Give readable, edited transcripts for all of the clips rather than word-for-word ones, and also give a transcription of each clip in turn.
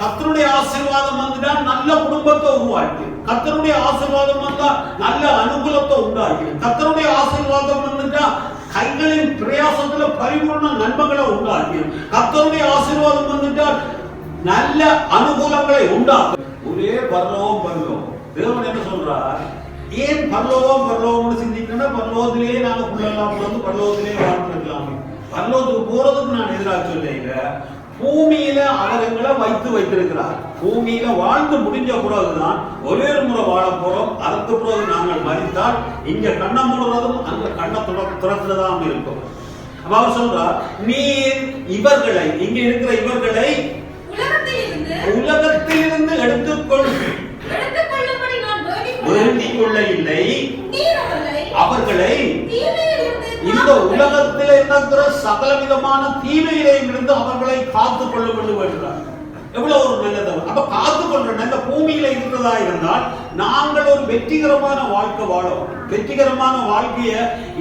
கர்த்தருடைய ஆசீர்வாதம் வந்துட்டா நல்ல குடும்பத்தை உருவாக்கி, கர்த்தருடைய ஆசீர்வாதம் வந்தா நல்ல அனுகூலத்தை உண்டாக்கி, கர்த்தருடைய ஆசீர்வாதம் வந்துட்டா கைகளின் பிரயாசத்துல பரிபூர்ண நன்மைகளை உண்டாக்கி, கர்த்தருடைய ஆசீர்வாதம் வந்துட்டா நல்ல அனுகூலங்களை உண்டாக்கும். ஒரே பரலோகம். தேவன் என்ன சொல்றார்? ஏன் பரலோகம்னு சிந்திக்கணும்னா பரலோகத்திலேயே நாங்க புள்ளலாம் வந்து பரலோகத்திலேயே வாழ்ந்துருக்கலாமே. பரலோகத்துக்கு போறதுக்கு நான் எதிராக சொல்ல, பூமியில அவர்களை வைத்திருக்கிறார். பூமியில வாழ்ந்து முடிஞ்ச பிறகுதான் ஒரே முறை வாழ போறோம். அதற்கு பிறகு நாங்கள் மறித்தால் இங்க கண்ணை மூடுறதும் அந்த கண்ணை துறத்துலதான் இருக்கும். அப்ப அவர் சொல்றார், நீ இவர்களை, இங்க இருக்கிற இவர்களை உலகத்திலிருந்து வேண்டிக் கொள்ள இல்லை, அவர்களை இந்த உலகத்தில் இருக்கிற சகல விதமான தீமையிலையும் இருந்து அவர்களை காத்துக் கொள்ள வேண்டும். எவ்வளவு ஒரு நல்லது. அப்ப காத்துக் கொள்ற நல்ல பூமியில இருக்கிறதா இருந்தால் நாங்கள் ஒரு வெற்றிகரமான வாழ்க்கை வாழும். வெற்றிகரமான வாழ்க்கைய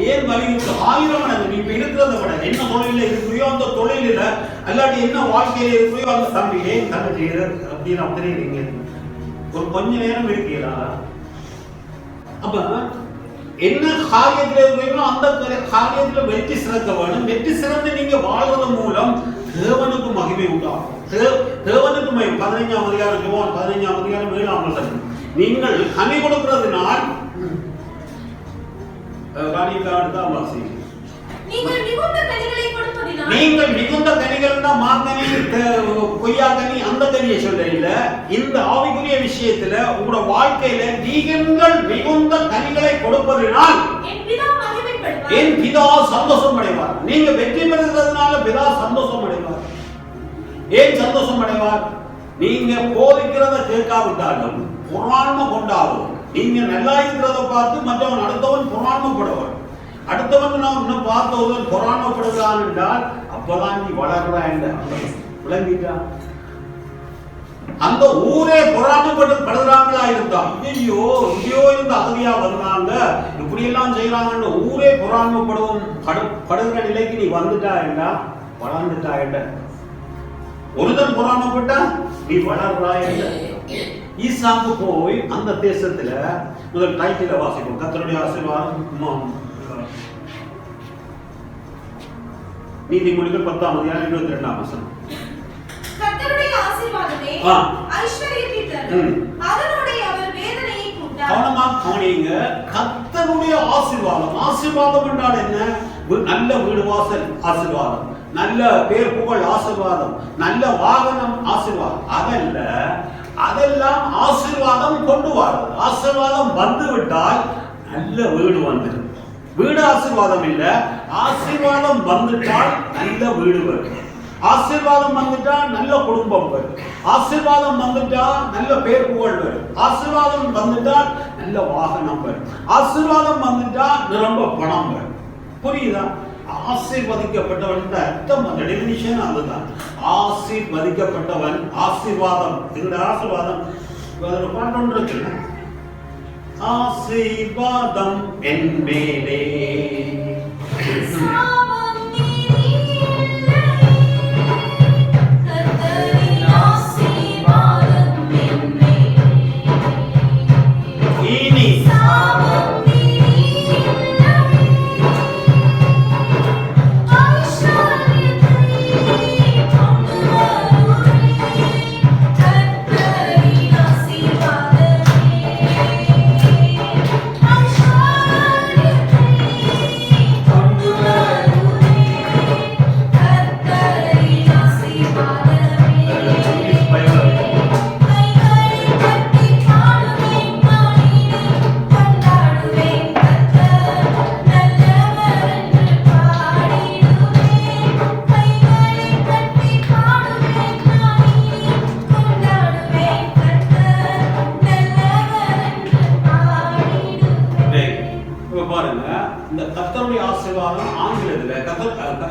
ஏன் வலியுறுத்த 1000 மடங்கு இப்ப இருக்கிறத விட என்ன தொழில இருக்கிறியோ அந்த தொழில அல்லாட்டி என்ன வாழ்க்கையில இருக்கிறியோ அந்த தம்பியே தங்கச்சி அப்படின்னு அப்படியே ஒரு கொஞ்ச நேரம் இருக்கிறா. அப்ப என்ன காரியத்தில் இருக்கிறீங்களோ அந்த காரியத்தில் வெற்றி சிறக்க வேணும். வெற்றி சிறந்து நீங்க வாழ்வதன் மூலம் தேவனுக்கு மகிமை உண்டாகும். தேவனுக்கு மகிமை. 15ஆம் அதிகாரம் யோவான் 15ஆம் அதிகாரம் 7ஆம் வசனம். நீங்கள் கனி கொடுக்கிறதுனால் நீங்கள் மிகுந்த கனிகள்னா மாங்கனி, கொய்யா கனி அந்த கனியை சொல்ல இல்ல. இந்த ஆவிக்குரிய விஷயத்துல உங்களோட வாழ்க்கையில நீங்கள் மிகுந்த கனிகளை கொடுப்பதனால் என் பிதா சந்தோஷம் அடைவார். நீங்க வெற்றி பெறுகிறதுனால பிதா சந்தோஷம் அடைவார். ஏன் சந்தோஷம் அடைவார்? நீங்க போதிக்கிறத கேட்காவிட்டாலும் பொறாண்மை கொண்டாடும். நீங்க நல்லா இருக்கிறத பார்த்து மற்றவன் அடுத்தவன் பொறாண்மைப்படுவான். அடுத்தவன் நான் இன்னும் பார்த்தவன் பொறாண்மைப்படுகிறான் என்றால் அப்பதான் நீ வளர்றா என்ற விளங்கிட்டா. அந்த ஊரே பொறாமைப்படுறாங்களா இருந்தா ஐயோ இங்கேயோ இருந்து அகதியா வந்தாங்க இப்படி எல்லாம் செய்யறாங்கன்னு ஊரே பொறாமைப்படுகிற நிலைக்கு நீ வந்துட்டா என்றா வளர்ந்துட்டா என்ற. ஒருத்தன் பொறாமைப்பட்டா நீ வளர்றா என்ற. ஈசாக்கு போய் அந்த தேசத்துல முதல் டைட்டில வாசிப்போம். கர்த்தருடைய ஆசீர்வாதம் நீதிமொழிகள் 10ஆம் அதிகாரம் 22ஆம் வசனம். கர்த்தருடைய ஆசீர்வாதமே ஐஸ்வரியத்தை தரும். அதனோட அவர் வேதனையை கூட்டார். கவனமா கவனிங்க. கர்த்தருடைய ஆசீர்வாதம். ஆசீர்வாதம் என்றால் என்ன? நல்ல வீடு வாசல் ஆசீர்வாதம், நல்ல பேர் புகழ் ஆசீர்வாதம், நல்ல வாகனம் ஆசீர்வாதம். அதெல்லாம் ஆசீர்வாதம் கொண்டு வரும். ஆசீர்வாதம் வந்து விட்டால் நல்ல வீடு வந்துடும். வீடு ஆசீர்வாதம் இல்ல, ஆசீர்வாதம் வந்துட்டால் நல்ல வீடு வரும். ஆசீர்வாதம் வந்துட்டா நல்ல குடும்பம் வரும். ஆசீர்வாதம் வந்துட்டா நல்ல பேர் புகழ் வரும். ஆசீர்வாதம் வந்துட்டா நல்ல வாகனம் வரும். ஆசீர்வாதம் வந்துட்டா நிரம்ப பணம் வரும். புரியுதா? ஆசீர்வதிக்கப்பட்டவன் அர்த்தம், அந்த டெபினிஷன் அதுதான். ஆசீர்வதிக்கப்பட்டவன் ஆசீர்வாதம். இந்த ஆசீர்வாதம் பாட்டு இருக்கு, ஆசீர்வாதம் என் மேலே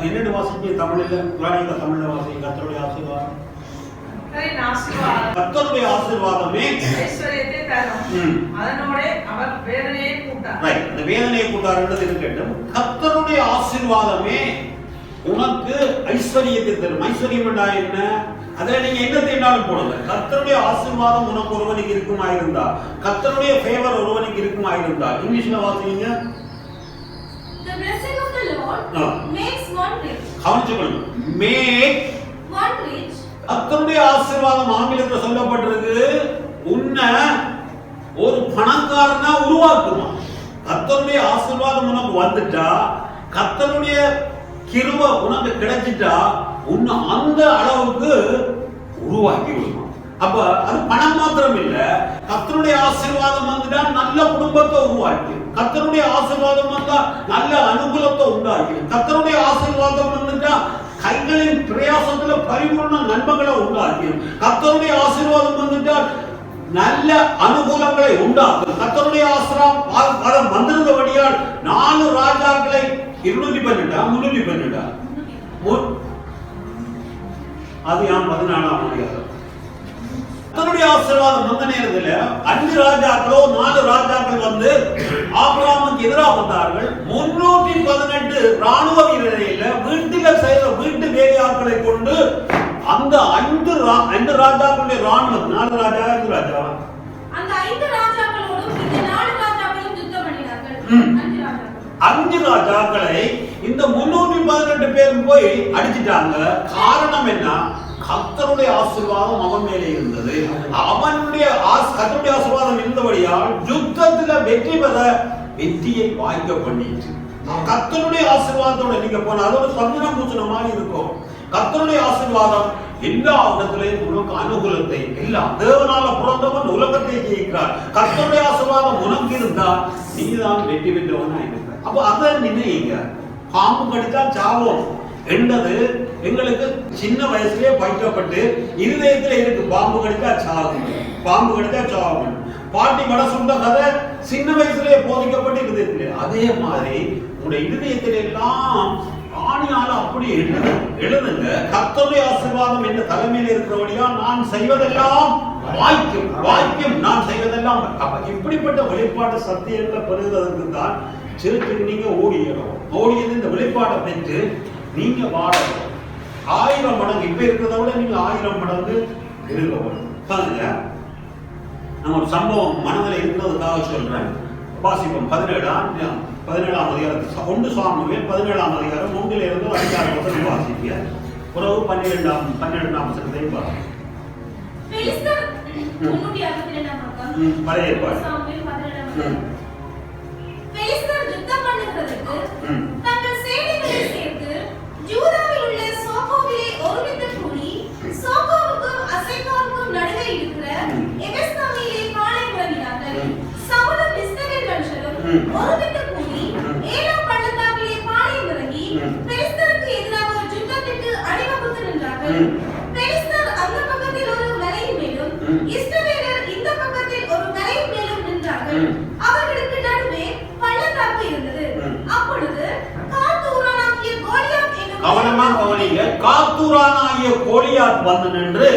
என்னென்ன வாசிக்க தமிழ்ல தமிழ்ல வாசிக்க. கர்த்தருடைய ஆசீர்வாதம் கர்த்தருடைய ஆசீர்வாதமே ஐஸ்வரியத்தை தரும். அதனோட அவர் வேதனையை கூட்டார். ரைட், அந்த வேதனையை கூட்டார்ன்றது இருக்கட்டும். கர்த்தருடைய ஆசீர்வாதமே உனக்கு ஐஸ்வரியத்தை தரும். ஐஸ்வரியம் என்றால் என்ன? அதுல நீங்க என்ன தேடினாலும் போடுங்க. கர்த்தருடைய ஆசீர்வாதம் உனக்கு ஒருவனுக்கு இருக்குமா இருந்தா, கர்த்தருடைய ஃபேவர் ஒருவனுக்கு இருக்குமா இருந்தா, இங்கிலீஷ்ல வாசிங்க. The blessing of the Lord makes one rich. கவனிச்சுக்கணும். Make one rich. கர்த்தருடைய ஆசீர்வாதம் ஆங்கிலத்தில் சொல்லப்பட்டிருக்கு, உன்னை ஒரு பணக்காரனா உருவாக்குமா. கர்த்தருடைய ஆசீர்வாதம் உனக்கு வந்துட்டா, கர்த்தருடைய கிருபை உனக்கு கிடைச்சிட்டா, உன்னை அந்த அளவுக்கு உருவாக்கி விடுமா. அப்ப அது பணம் மாத்திரம் இல்ல, கர்த்தருடைய ஆசீர்வாதம் வந்துட்டா நல்ல குடும்பத்தை உருவாக்கி, கர்த்தருடைய ஆசீர்வாதம் வந்தா நல்ல அனுகூலத்தை உண்டாக்கி, கர்த்தருடைய ஆசீர்வாதம் வந்துட்டா கைகளின் பிரயாசத்துல பரிபூர்ண நன்மைகளை உண்டாக்கி, கர்த்தருடைய ஆசீர்வாதம் வந்துட்டா நல்ல அனுகூலங்களை உண்டாக்கும். கர்த்தருடைய ஆசீர்வாதம் வந்திருந்தபடியால் 4 ராஜாக்களை 212 அது 14ஆம் அதிகாரம். கர்த்தருடைய ஆசீர்வாதம் வந்த நேரத்தில் 5 ராஜாக்களோ 4 ராஜாக்கள் வந்து ஆபிரகாமுக்கு எதிராக வந்தார்கள். 318 ராணுவ வீரரையில வீட்டில செய்த வீட்டு வேலையாட்களை கொண்டு அந்த 5 ராஜாக்களுடைய ராணுவம் 4 ராஜா 5 ராஜா அந்த 5 ராஜாக்களோடு இந்த 4 ராஜாக்களும் யுத்தம் பண்ணினார்கள். 5 ராஜாக்களை இந்த 318 பேர் போய் அடிச்சிட்டாங்க. காரணம் என்ன? கர்த்தருடைய ஆசீர்வாதம் அவன் மேலே இருந்தது. அவனுடைய கர்த்தருடைய ஆசீர்வாதம் இருந்தபடியால் யுத்தத்துல வெற்றி பெற வெற்றியை வாய்க்க பண்ணிட்டு, கர்த்தருடைய ஆசீர்வாதத்தோட நீங்க போன அதோட சந்தன பூசணமா இருக்கும். கர்த்தருடைய ஆசீர்வாதம் எல்லா இடத்திலையும் உனக்கு அனுகூலத்தை, எல்லாம் தேவனால பிறந்தவன் உலகத்தை ஜெயிக்கிறார். கர்த்தருடைய ஆசீர்வாதம் உனக்கு இருந்தா நீதான் வெற்றி பெற்றவனா இருக்க. அப்ப அதை நினைங்க. பாம்பு கடிச்சா சாவோம் என்றது எங்களுக்கு சின்ன வயசுலயே பயிற்றப்பட்டு இருதயத்துல இருக்கு. பாம்பு கடிச்சா சாகும், பாம்பு கடிச்சா சாகும். பாட்டி மட சொந்த கதை சின்ன வயசுலயே போதிக்கப்பட்டு இருதயத்திலே. அதே மாதிரி உங்களுடைய இருதயத்தில எல்லாம் ஆணியால அப்படி எழுதுங்க. கர்த்தருடைய ஆசீர்வாதம் என்ற தலைமையில் இருக்கிறபடியா நான் செய்வதெல்லாம் வாய்க்கும், வாய்க்கும் நான் செய்வதெல்லாம். அப்ப இப்படிப்பட்ட வெளிப்பாட்டு சத்தியங்களை பெறுவதற்கு தான் சிறு நீங்க ஓடியணும். ஓடியது இந்த வெளிப்பாட்டை பெற்று நீங்க வாழணும். 1000 மடங்கு இப்ப இருக்கிறத விட நீங்க 1000 மடங்கு இருக்கணும். பாருங்க, நம்ம ஒரு சம்பவம் மனதில் இருக்கிறதுக்காக சொல்றேன். வாசிப்போம். 17ஆம் அதிகாரத்தில் 1 சாமுவேல் 17ஆம் அதிகாரம் 3லிருந்து 5 வசனம் வாசிப்பீங்க. பிறகு 12ஆம் வசனத்தையும் பாருங்க. பெலிஸ்தர் 362ஆம் பக்கம் பழைய ஏற்பாடு. சாமுவேல் 17ஆம் பெலிஸ்தர் யுத்தம் பண்ணுகிறதுக்கு தங்கள் சேனைகளை சேர்த்து யூதாவில் உள்ள சோகோவிலே ஒருமித்து கூடி, சோகோவுக்கும் அசெக்காவுக்கும் நடுவே இருக்கிற எபெஸ்தாமிலே பாளையம் இறங்கினார்கள். சவுலும் இஸ்ரவேல் மனுஷரும் ஒருமித்து கூடி ஏலாம் பள்ளத்தாக்கிலே பாளையம் இறங்கி பெலிஸ்தருக்கு எதிராக யுத்தத்திற்கு அணிவகுத்து நின்றார்கள். பெலிஸ்தர் அந்த பக்கத்தில் ஒரு மலையின் மேலும் இஸ்ரவேலர் இந்த பக்கத்தில் ஒரு மலையின் மேலும் நின்றார்கள். அவர்களுக்கு நடுவே பள்ளத்தாக்கு இருந்தது. அப்பொழுது காத்தூரானாகிய கோலியாத் என்னும் கவனமா கவனிங்க. காத்தூரானாகிய கோலியாத் வந்து நின்று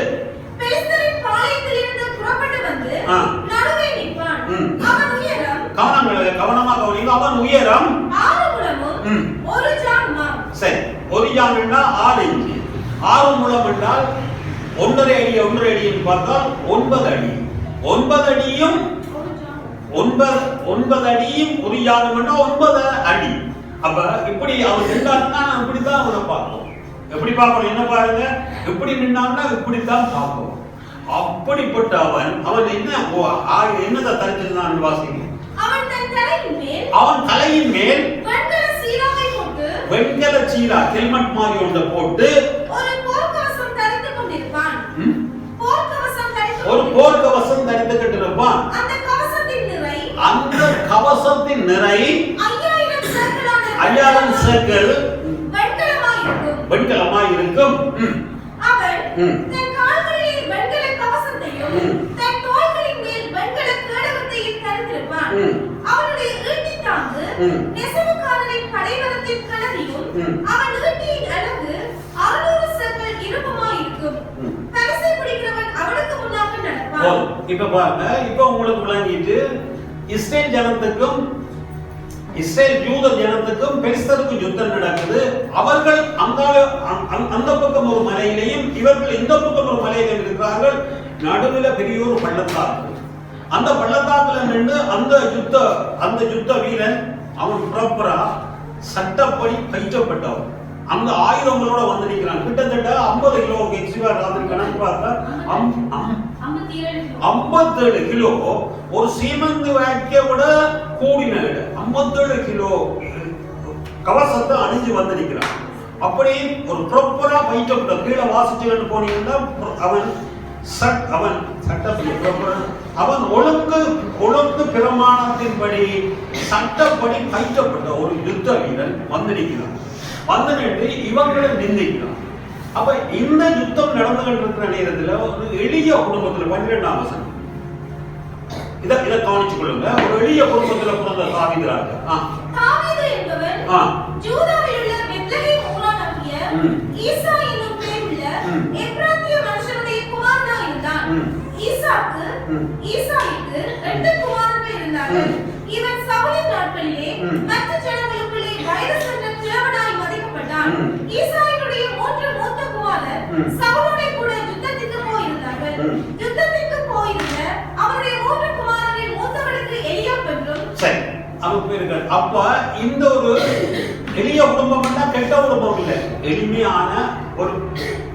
பெலிஸ்தரின் பாளையத்திலிருந்து புறப்பட்டு வந்து நடுவே நிற்பான். அவன் உயரம் கவனமா கவனிங்க. அவன் உயரம் 6 முழமும் 1 ஜானுமாம். சரி, 1 ஜான் என்றால் 6 இன்ச்சு. 6 முழம் என்றால் 1.5 அடி 1.5 அடின்னு பார்த்தால் 9 அடி. 9 அடியும் 9 அடியும் 1 ஜானும் என்றால் 9 அடி. அப்ப இப்படி அவன் நின்றான்னா இப்படித்தான் அவனை பார்ப்போம். எப்படி பார்க்கணும்? என்ன பாருங்க, எப்படி நின்றான்னா இப்படித்தான் பார்ப்போம். அப்படிப்பட்ட அவன் என்னதை தரிச்சிருந்தான் வாசிங்க. அவன் தலையின் மேல் வெண்கல சீரா ஹெல்மெட் மாதிரி ஒன்றை போட்டு ஒரு போர்க்கவசம் தரித்துக் கொண்டிருப்பான். ஒரு போர்க்கவசம் தரித்துக்கிட்டு இருப்பான். அந்த கவசத்தின் நிறை 5000 சேக்கல் வெண்கலமாய் இருக்கும். அவன் தன் கால்களில் வெண்கல கவசத்தையும் தன் தோள்களின் மேல் வெண்கல கேடகத்தையும் தரித்திருப்பான். அவனுடைய ஈட்டி தாங்கு நெசவுக்காரரின் படைவரத்தின் கலவியும் அவன் ஈட்டியின் அளவு 600 சேக்கல் இருப்புமாய் இருக்கும். பரிசை பிடிக்கிறவன் அவனுக்கு முன்னாக நடப்பான். இப்ப பாருங்க, இப்ப உங்களுக்கு விளங்கிட்டு இஸ்ரேல் ஜனத்துக்கும் இஸ்ரேல் யூத ஜனத்துக்கும் பெலிஸ்தருக்கும் யுத்தம் நடக்குது. அவர்கள் அந்த பக்கம் ஒரு மலையிலையும் இவர்கள் இந்த பக்கம் ஒரு சொல்றார்கள் நடுவில் பெரிய ஒரு பள்ளத்தாக்கு. அந்த பள்ளத்தாக்குல நின்று அந்த யுத்த வீரன் அவன் ப்ராப்பரா சட்டப்படி பயிற்றப்பட்டவன் அந்த ஆயுதங்களோட வந்து நிற்கிறான். கிட்டத்தட்ட 50 கிலோ எக்ஸ்ட்ரா ராத்திரி கணக்கு பார்த்தா 57 கிலோ ஒரு சீமந்து வேட்கையை விட கூடின 57 கிலோ கவசத்தை அணிஞ்சு வந்து நிற்கிறான். அப்படி ஒரு ப்ராப்பரா பயிற்றப்பட்ட கீழே வாசிச்சுட்டு போனீங்கன்னா அவன் ஒழுங்கு பிரமாணத்தின்படி சட்டப்படி பயிற்றப்பட்ட ஒரு யுத்த வீரன் வந்து நிற்கிறான். வந்து நின்று இவங்களை நிந்திக்கிறான். அப்ப இந்த யுத்தம் நடந்து கொண்டிருக்கிற நேரத்தில் ஒரு எளிய குடும்பத்தில் 12ஆம் வசனம் இதை கவனிச்சுக் கொள்ளுங்க. ஒரு எளிய குடும்பத்தில் பிறந்த தாவீது ராஜா. தாவீது என்பவர் யூதாவில் உள்ள பெத்லகேம் ஊரானாகிய ஈசா என்னும் பேருள்ள எப்ராத்திய மனுஷனுடைய குமாரனாய் இருந்தான். ஈசாய்க்கு 2 குமாரர்கள் இருந்தார்கள். இவன் சவுலின் நாட்களிலே மற்ற ஜனங்களுக்குள்ளே வயது சென்ற கிழவனாய் மதிக்கப்பட்டான். ஈசாயினுடைய 3 மூத்த குமாரர் சவுலோட கூட யுத்தத்துக்கு போயிருந்தார்கள். யுத்தத்துக்கு போயிருந்த அவருடைய 3 குமாரரில் மூத்தவனுக்கு எலியாப் என்றும் சரி அவன் பேர்கள். அப்ப இந்த ஒரு எளிய குடும்பம் கெட்ட குடும்பம் இல்லை, எளிமையான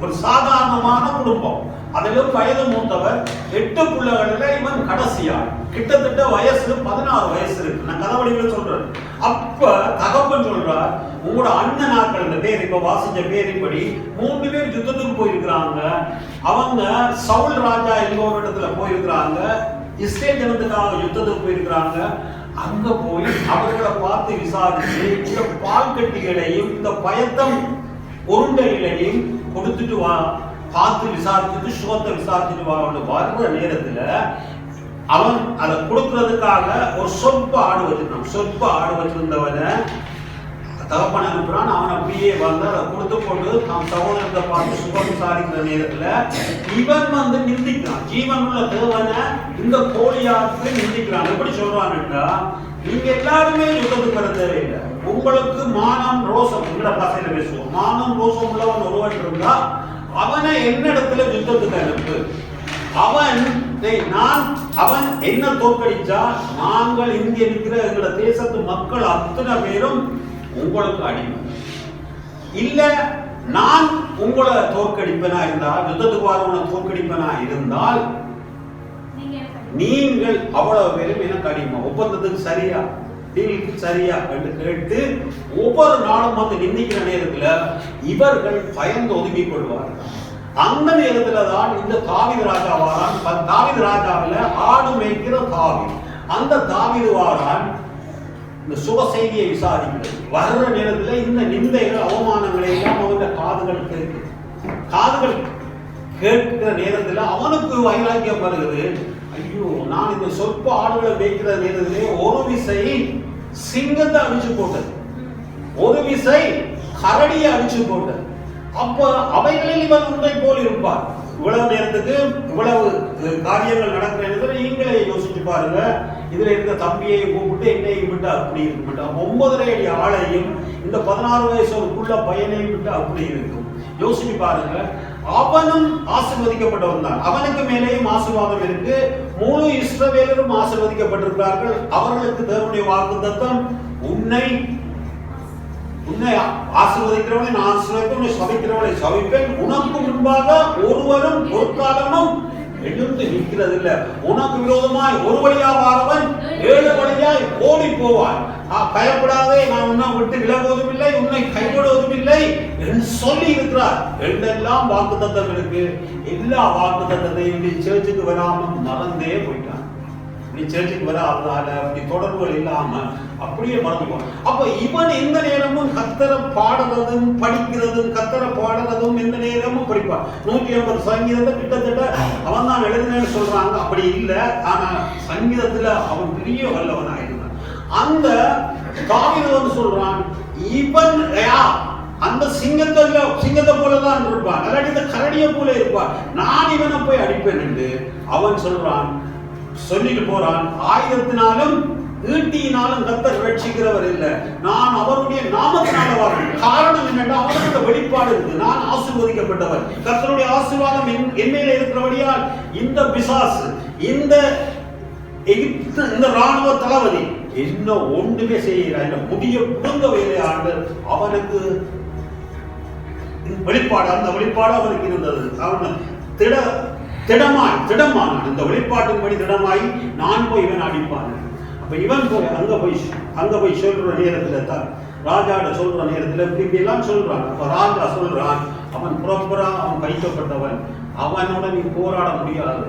ஒரு சாதாரணமான குடும்பம். அதிலும் வயது மூத்தவர் 8 பிள்ளைகளில் இவன் கடைசியாள். கிட்டத்தட்ட வயசு 16 வயசு இருக்கு. நான் கதவடிவில் சொல்றேன். அப்ப தகப்பன் சொல்றார், உங்களோட அண்ணன் நாட்கள் இந்த பேர் இப்ப வாசிச்ச பேரின்படி 3 பேர் யுத்தத்துக்கு போயிருக்கிறாங்க. அவங்க சவுல் ராஜா எங்கோரு இடத்துல போயிருக்கிறாங்க. இஸ்ரேல் ஜனத்துக்காக யுத்தத்துக்கு போயிருக்கிறாங்க. அங்க போய் அவர்களை பார்த்து விசாரிச்சு இந்த பால் கட்டிகளையும் இந்த பயத்தம் உருண்டைகளையும் கொடுத்துட்டு வா, பார்த்து விசாரிச்சுட்டு சுகத்தை விசாரிச்சுட்டு வர்ற நேரத்துல அவன் அதை கொடுக்கறதுக்காக ஒரு சொற்ப ஆடு வச்சிருந்தான். சொற்ப ஆடு வச்சிருந்தவனை தகப்பன் அனுப்புறான். அவன் அப்படியே வந்து அதை கொடுத்து கொண்டு தம் சகோதரத்தை பார்த்து சுகம் விசாரிக்கிற நேரத்துல இவன் வந்து நிந்திக்கிறான். ஜீவன் உள்ள தேவனை இந்த கோழியாருக்கு நிந்திக்கிறான். எப்படி சொல்றான்டா, நீங்க எல்லாருமே யுத்தத்துக்கு வர தேவையில்லை. உங்களுக்கு மானம் ரோசம், உங்களோட பாசையில பேசுவோம், மானம் ரோசம் உள்ளவன் ஒருவன் இருந்தா அவனை என்னிடத்துல யுத்தத்துக்கு அனுப்பு. அவன் என்ன தோற்கடிச்சா நாங்கள் இங்க இருக்கிற எங்களோட தேசத்து மக்கள் அத்தனை பேரும் உங்களுக்கு அடிமை இல்ல. நான் உங்களை தோற்கடிப்பனா இருந்தால், யுத்தத்துக்கு வரவனை தோற்கடிப்பனா இருந்தால் நீங்கள் அவ்வளவு பேரும் எனக்கு அடிமை. ஒப்பந்தத்துக்கு சரியா, டீலுக்கு சரியா என்று கேட்டு ஒவ்வொரு நாளும் வந்து நிந்திக்கிற நேரத்துல இவர்கள் பயந்து ஒதுங்கிக் கொள்வார்கள். அந்த நேரத்துல தான் இந்த தாவீது ராஜா வாரான். தாவீது ராஜாவில ஆடு மேய்க்கிற தாவீது, அந்த தாவீது வாரான் இந்த சுப செய்தியை விசாரிக்கிறது. வர்ற நேரத்துல இந்த நிந்தைகள் அவமானங்களை எல்லாம் அவனுடைய காதுகள் கேட்கிற நேரத்துல அவனுக்கு வைராக்கியம் வருகிறது. ஐயோ, நான் இந்த சொற்ப ஆடுகளை மேய்க்கிற நேரத்திலே ஒரு விசை சிங்கத்தை அடிச்சு போட்டது, ஒரு விசை கரடியை அடிச்சு போட்டது. அப்ப அவைகளில் இவன் உன்னை போல் இருப்பார். இவ்வளவு நேரத்துக்கு இவ்வளவு காரியங்கள் நடக்கிற நேரத்தில் நீங்களே யோசிச்சு பாருங்க. இதுல இருக்க தம்பியை கூப்பிட்டு என்னையும் விட்டு அப்படி இருக்க மாட்டான். 9.5 அடி ஆளையும் இந்த 16 வயசுக்குள்ள பையனையும் விட்டு அப்படி இருக்கும். யோசிச்சு பாருங்க. அவனும் ஆசீர்வதிக்கப்பட்டவன் தான். அவனுக்கு மேலேயும் ஆசீர்வாதம் இருக்கு. முழு இஸ்ரவேலரும் ஆசீர்வதிக்கப்பட்டிருக்கிறார்கள். அவர்களுக்கு தேவனுடைய வாக்குத்தத்தம், உன்னை ஆசீர்வதிக்கிறவனை நான் ஆசீர்வதிப்பேன், உன்னை சபிக்கிறவனை சபிப்பேன். உனக்கு முன்பாக ஒருவரும் ஒரு காலமும் எழுந்து நிற்கிறது இல்லை. உனக்கு விரோதமாய் ஒரு வழியா வாரவன் 7 வழியாய் ஓடி போவான். பயப்படாதே, நான் உன்னை விட்டு விலகுவதும் இல்லை, உன்னை கைவிடுவதும் இல்லை என்று சொல்லி இருக்கிறார். என்றெல்லாம் வாக்கு தத்தம் இருக்கு. எல்லா வாக்கு தத்தத்தையும் நீ சேர்ச்சுக்கு வராமல் மறந்தே போயிட்டான். நீ சேர்ச்சுக்கு வராததால அப்படி தொடர்புகள் இல்லாம அப்படியே மறந்துவான். அப்ப இவன் எந்த நேரமும் கத்தரை பாடுறதும் படிக்கிறதும், கத்தரை பாடுறதும் எந்த நேரமும் படிப்பான். 180 சங்கீதத்தை கிட்டத்தட்ட அவன் தான் எழுதினேன்னு சொல்றாங்க. அப்படி இல்லை, ஆனா சங்கீதத்துல அவன் பெரிய வல்லவன் ஆயிருந்தான். அந்த தாவீது வந்து சொல்றான், இவன் அந்த சிங்கத்தை போலதான் இருப்பான், இல்லாட்டி இந்த கரடியை போல இருப்பான், நான் இவனை போய் அடிப்பேன் என்று அவன் சொல்றான். சொல்லிட்டு போறான், ஆயுதத்தினாலும் ஈட்டியினாலும் கர்த்தர் ரட்சிக்கிறவர் இல்லை, நான் அவருடைய நாமத்தினால வரேன். காரணம் என்னன்னா அவனுக்கு அந்த வெளிப்பாடு இருக்கு. நான் ஆசீர்வதிக்கப்பட்டவன், கர்த்தருடைய ஆசீர்வாதம் என் மேல இருக்கிறபடியால் இந்த பிசாசு, இந்த ராணுவ தளபதி என்ன ஒன்றுமே செய்கிறார், இந்த முடிய புடுங்க வேலையாண்டு அவனுக்கு வெளிப்பாடு, அந்த வெளிப்பாடு அவனுக்கு இருந்தது. அவன் திடமான இந்த வெளிப்பாட்டின்படி திடமாய் நான் போய் இவன் அடிப்பான். அப்ப இவன் போய் அங்க போய் சொல்ற நேரத்துல தான் ராஜாட சொல்ற நேரத்துல இப்படி எல்லாம் சொல்றான். அப்ப ராஜா சொல்றான், அவன் புறப்புறா, அவன் கைக்கப்பட்டவன், அவனோட நீ போராட முடியாது.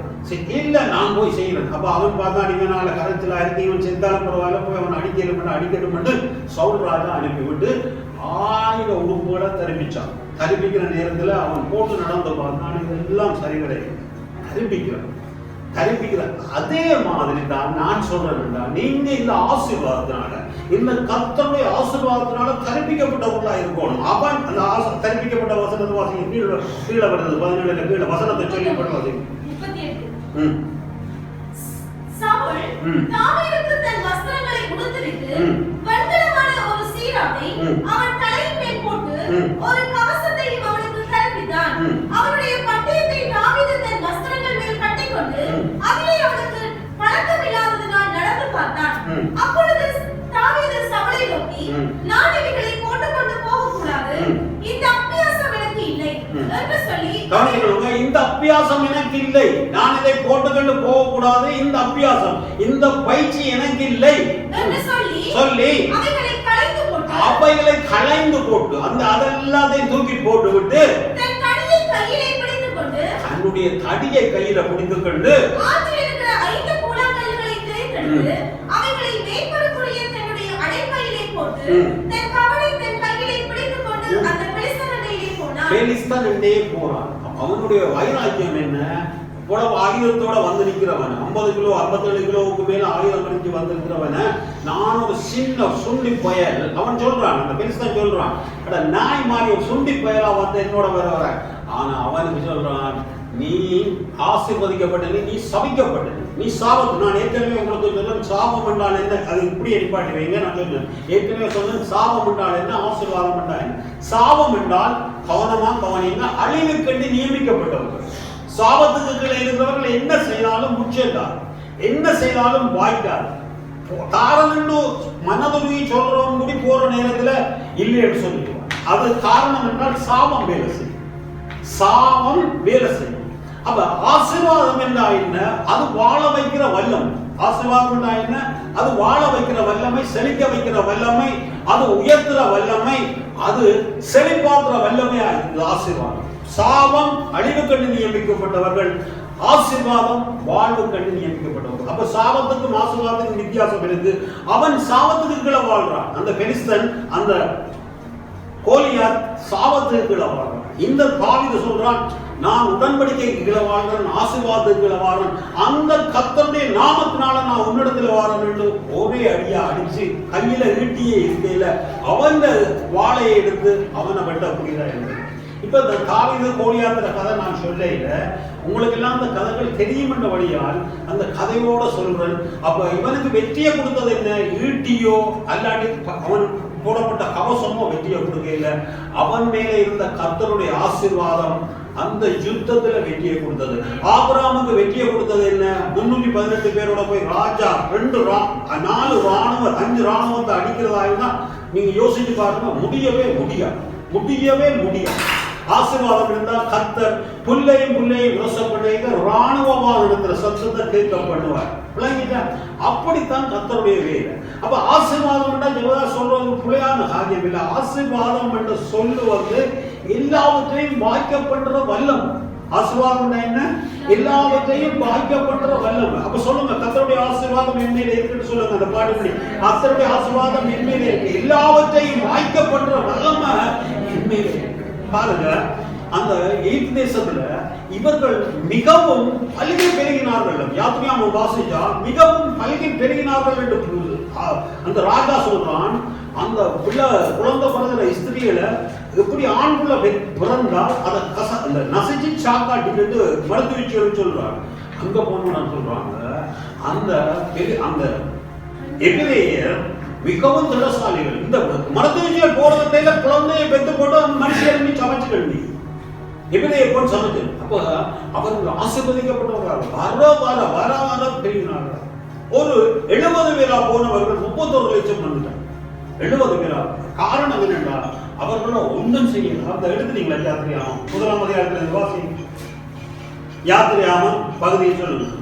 இல்ல நான் போய் செய்யறேன். அப்ப அவன் பார்த்தா இவனால கரைச்சலா இருக்கு, இவன் செத்தாலும் பரவாயில்ல, போய் அவன் அடிக்கணும் சவுல் ராஜா அனுப்பிவிட்டு 1000 உடுப்புகளை தரிப்பிச்சான். தரிப்பிக்கிற நேரத்துல அவன் போட்டு நடந்து பார்த்தான், இதெல்லாம் சரி கிடையாது. தரிப்பிக்கிற அதே மாதிரி தான் நான் சொல்றேன், நீங்க இந்த ஆசீர்வாதத்தினால, இந்த கர்த்தருடைய ஆசீர்வாதத்தினால தரிப்பிக்கப்பட்டவர்களா இருக்கணும். அவன் அந்த தரிப்பிக்கப்பட்ட வசனத்தை வாசிக்க கீழே வருது. 17 கீழே வசனத்தை சொல்லி சவுல் தாவீதுக்கு தன் வஸ்திரங்களை உடுத்துவிட்டு வெண்கலமான ஒரு சீராவை அவன் தலையின் மேல் போட்டு ஒரு கவசத்தை அவனுக்கு தரிப்பித்தான். அவனுடைய பட்டயத்தை தாவீது தன் வஸ்திரங்கள் மேல் கட்டிக்கொண்டு அதிலே அவனுக்கு பழக்கமில்லாததினால் நடந்து பார்த்தான். அப்பொழுது தாவீது சவுலை நோக்கி, நான் இவைகளை போட்டுக்கொண்டு போகக்கூடாது, இந்த அபியாசம் எனக்கு இல்லை என்று சொல்லி, இந்த அபியாசம் எனக்கு இல்லை, நான் இதை போட்டுக்கொண்டு போகக்கூடாது, இந்த அபியாசம், இந்த பயிற்சி எனக்கு இல்லை என்று சொல்லி அவைகளை களைந்து போட்டு அதெல்லாத்தையும் தூக்கி போட்டு விட்டு தன்னுடைய தடியை கையில பிடித்துக் கொண்டு போறான். அவனுடைய வைராக்கியம் என்ன? ஆயுதத்தோட வந்து நிற்கிறவன், 50 கிலோ 57 கிலோவுக்கு மேல ஆயுதம் அடிச்சு வந்திருக்கிறவன, நான் ஒரு சின்ன சுண்டி பயல். அவன் சொல்றான், அந்த பெருசான் சொல்றான், நாய் மாதிரி ஒரு சுண்டி பயலா வந்து என்னோட வர. ஆனா அவனுக்கு சொல்றான், நீ ஆசீர்வதிக்கப்பட்ட, நீ சபிக்கப்பட்ட, நீ சாபம். நான் ஏற்கனவே உங்களுக்கு சொல்றேன், சாபம் என்றால் என்ன, அது இப்படி எடிப்பாட்டி வைங்க. நான் சொல்றேன், ஏற்கனவே சொன்னேன், சாபம் என்றால் என்ன, ஆசீர்வாதம் என்றால் என்ன. சாபம் என்றால் கவனிங்க, அழிவுக்கென்று நியமிக்கப்பட்டவர்கள். சாபத்துக்கு கீழே இருக்கிறவர்கள் என்ன செய்தாலும் முச்சேட்டார், என்ன செய்தாலும் வாய்க்கார். காரணம் மனதுருவி சொல்றவங்க கூடி போற நேரத்துல இல்லைன்னு சொல்லிடுவார். அது காரணம் என்றால் சாபம் வேலை செய்யும், சாபம் வேலை செய்யும். அப்ப ஆசீர்வாதம் என்றா என்ன, அது வாழ வைக்கிற வல்லம். ஆசீர்வாதம் என்றா என்ன, அது வாழ வைக்கிற வல்லமை, செழிக்க வைக்கிற வல்லமை, அது உயர்த்துற வல்லமை, அது செழிப்பாக்குற வல்லமையா இருக்குது ஆசீர்வாதம். சாபம் அழிவு கண்டு நியமிக்கப்பட்டவர்கள், ஆசீர்வாதம் வாழ்வு கண்டு நியமிக்கப்பட்டவர்கள். அப்ப சாபத்துக்கும் ஆசீர்வாதத்துக்கும் வித்தியாசம் இருக்கு. அவன் சாபத்துக்கு கீழே வாழ்றான், அந்த பெலிஸ்தன், அந்த கோலியாத் சாபத்துக்கு கீழே வாழ்றான். இந்த தாவீது சொல்றான், நான் உடன்படிக்கைக்கு கீழே வாழ்றேன், ஆசீர்வாதத்துக்கு கீழே வாழ்றேன், அந்த கர்த்தருடைய நாமத்தினால நான் உன்னிடத்துல வாரேன் என்று ஒரே அடியா அடிச்சு கையில ஈட்டியே இருக்கையில அவன் வாழையை எடுத்து அவனை வெட்டக்கூடியதா இருந்தது. இப்ப இந்த தாவீது கோலியாத்துற கதை நான் சொல்ல, உங்களுக்கு எல்லாம் அந்த கதைகள் தெரியும் என்ற வழியால் அந்த கதையோட சொல்றேன். அப்ப இவனுக்கு வெற்றியை கொடுத்தது என்ன, ஈட்டியோ அல்லாட்டி அவன் போடப்பட்ட கவசமோ வெற்றியை கொடுக்கல. அவன் மேல இருந்த கர்த்தருடைய ஆசீர்வாதம் அந்த யுத்தத்துல வெற்றியை கொடுத்தது. ஆபிரகாமுக்கு வெற்றியை கொடுத்தது என்ன, 318 பேரோட போய் ராஜா 4 ராணுவ 5 ராணுவத்தை அடிக்கிறதா இருந்தா நீங்க யோசிச்சு பாருங்க, முடியவே முடியாது. ஆசீர்வாதம் இருந்தால் கர்த்தர் புல்லையும் விவசாய ராணுவமாக இருக்கிற சத்தத்தை கேட்க பண்ணுவார். அப்படித்தான் கர்த்தருடைய வேலை. அப்ப ஆசீர்வாதம் சொல்றது புலையான காரியம் இல்லை. ஆசீர்வாதம் என்று சொல்லுவது எல்லாவற்றையும் வாய்க்கப்படுற வல்லம். ஆசீர்வாதம் என்ன, எல்லாவற்றையும் வாய்க்கப்படுற வல்லம். அப்ப சொல்லுங்க, கர்த்தருடைய ஆசீர்வாதம் என் மேல இருக்குன்னு சொல்லுங்க. அந்த பாட்டுப்படி கர்த்தருடைய ஆசீர்வாதம் என் மேல இருக்கு, எல்லாவற்றையும் வாய்க்கப்படுற வல்லம என் மேல இருக்கு. பாருங்க, அந்த எகிப்து தேசத்துல இவர்கள் மிகவும் பல்கி பெருகினார்கள். யாத்திரையாம வாசிச்சா மிகவும் பல்கி பெருகினார்கள் என்று அந்த ராஜா சொல்றான். அந்த குழந்தை பிறந்த ஸ்திரீகளை எப்படி ஆண் புள்ள பிறந்தால் அதை நசிச்சு சாக்காட்டிட்டு மறுத்து வச்சு சொல்றாங்க. அங்க போனோம்னு சொல்றாங்க, அந்த எபிரேயர் மிகவும் திடசாலிகள். இந்த மருத்துவச்சியல் போறதுல குழந்தையை பெற்று போட்டு அந்த மனுஷன் சமைச்சுகள் நீ எபிரேய போல் சமைச்சு. அப்போ அவர்கள் ஆசீர்வதிக்கப்பட்டவர்கள் வர வர வர வர பெருகினார்கள். ஒரு 70 பேரா போனவர்கள் 31 லட்சம் வந்துட்டாங்க. 70 பேரா. காரணம் என்னென்றால் அவர்கள ஒன்றும் செய்யல. அந்த எடுத்துட்டீங்களா யாத்திரையாமம்? முதலாம் அதிகாரத்தில் வாசி. யாத்திரையாமம் பகுதியை சொல்லுங்க.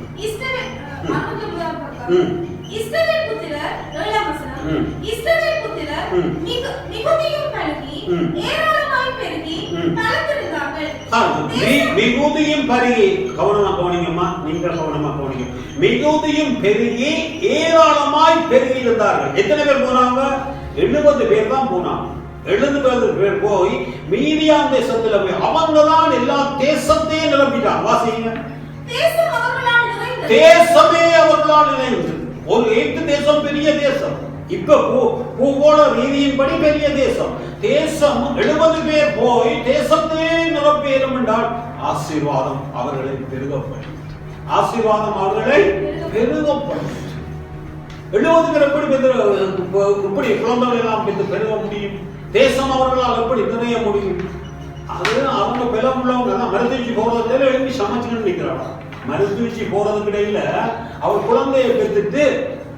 இஸ்ரவேல் புத்திரர் 7ஆம் வசனம். இஸ்ரவேல் புத்திரர் மிகுதியும் பெருகி ஏராளமாய் பெருகி பலத்திருந்தார்கள். மிகுதியும் பெருகி, கவனமா கவனிங்கம்மா, நீங்கள் கவனமா கவனிங்க. மிகுதியும் பெருகி ஏராளமாய் பெருகி இருந்தார்கள். எத்தனை பேர் போனாங்க? 70 பேர் தான் போனாங்க. 70 பேர் போய் மீதியாம் தேசத்துல போய் அவங்க தான் எல்லா தேசத்தையும் நிரப்பிட்டாங்க. வாசிங்க. தேசமே அவர்களால் நிறைந்தது. ஒரு 8 தேசம் பெரிய தேசம். இப்ப பூகோள ரீதியின்படி பெரிய தேசம். தேசம் 70 பேர் போய் தேசத்தையே நிரப்பிடும் என்றால் ஆசீர்வாதம் அவர்களை பெருகப்படும். ஆசீர்வாதம் அவர்களை பெருகப்படும். 70 பேர் எப்படி குழந்தைகள் எல்லாம் பெருக முடியும்? தேசம் அவர்களால் எப்படி நிறைய முடியும்? அது அவங்க பலம் உள்ளவங்க மருத்துவச்சி போறதுல எழுப்பி சமைச்சுன்னு நிற்கிறாங்க. மருத்துவச்சி போறதுக்கு இடையில அவர் குழந்தையை பெற்றுட்டு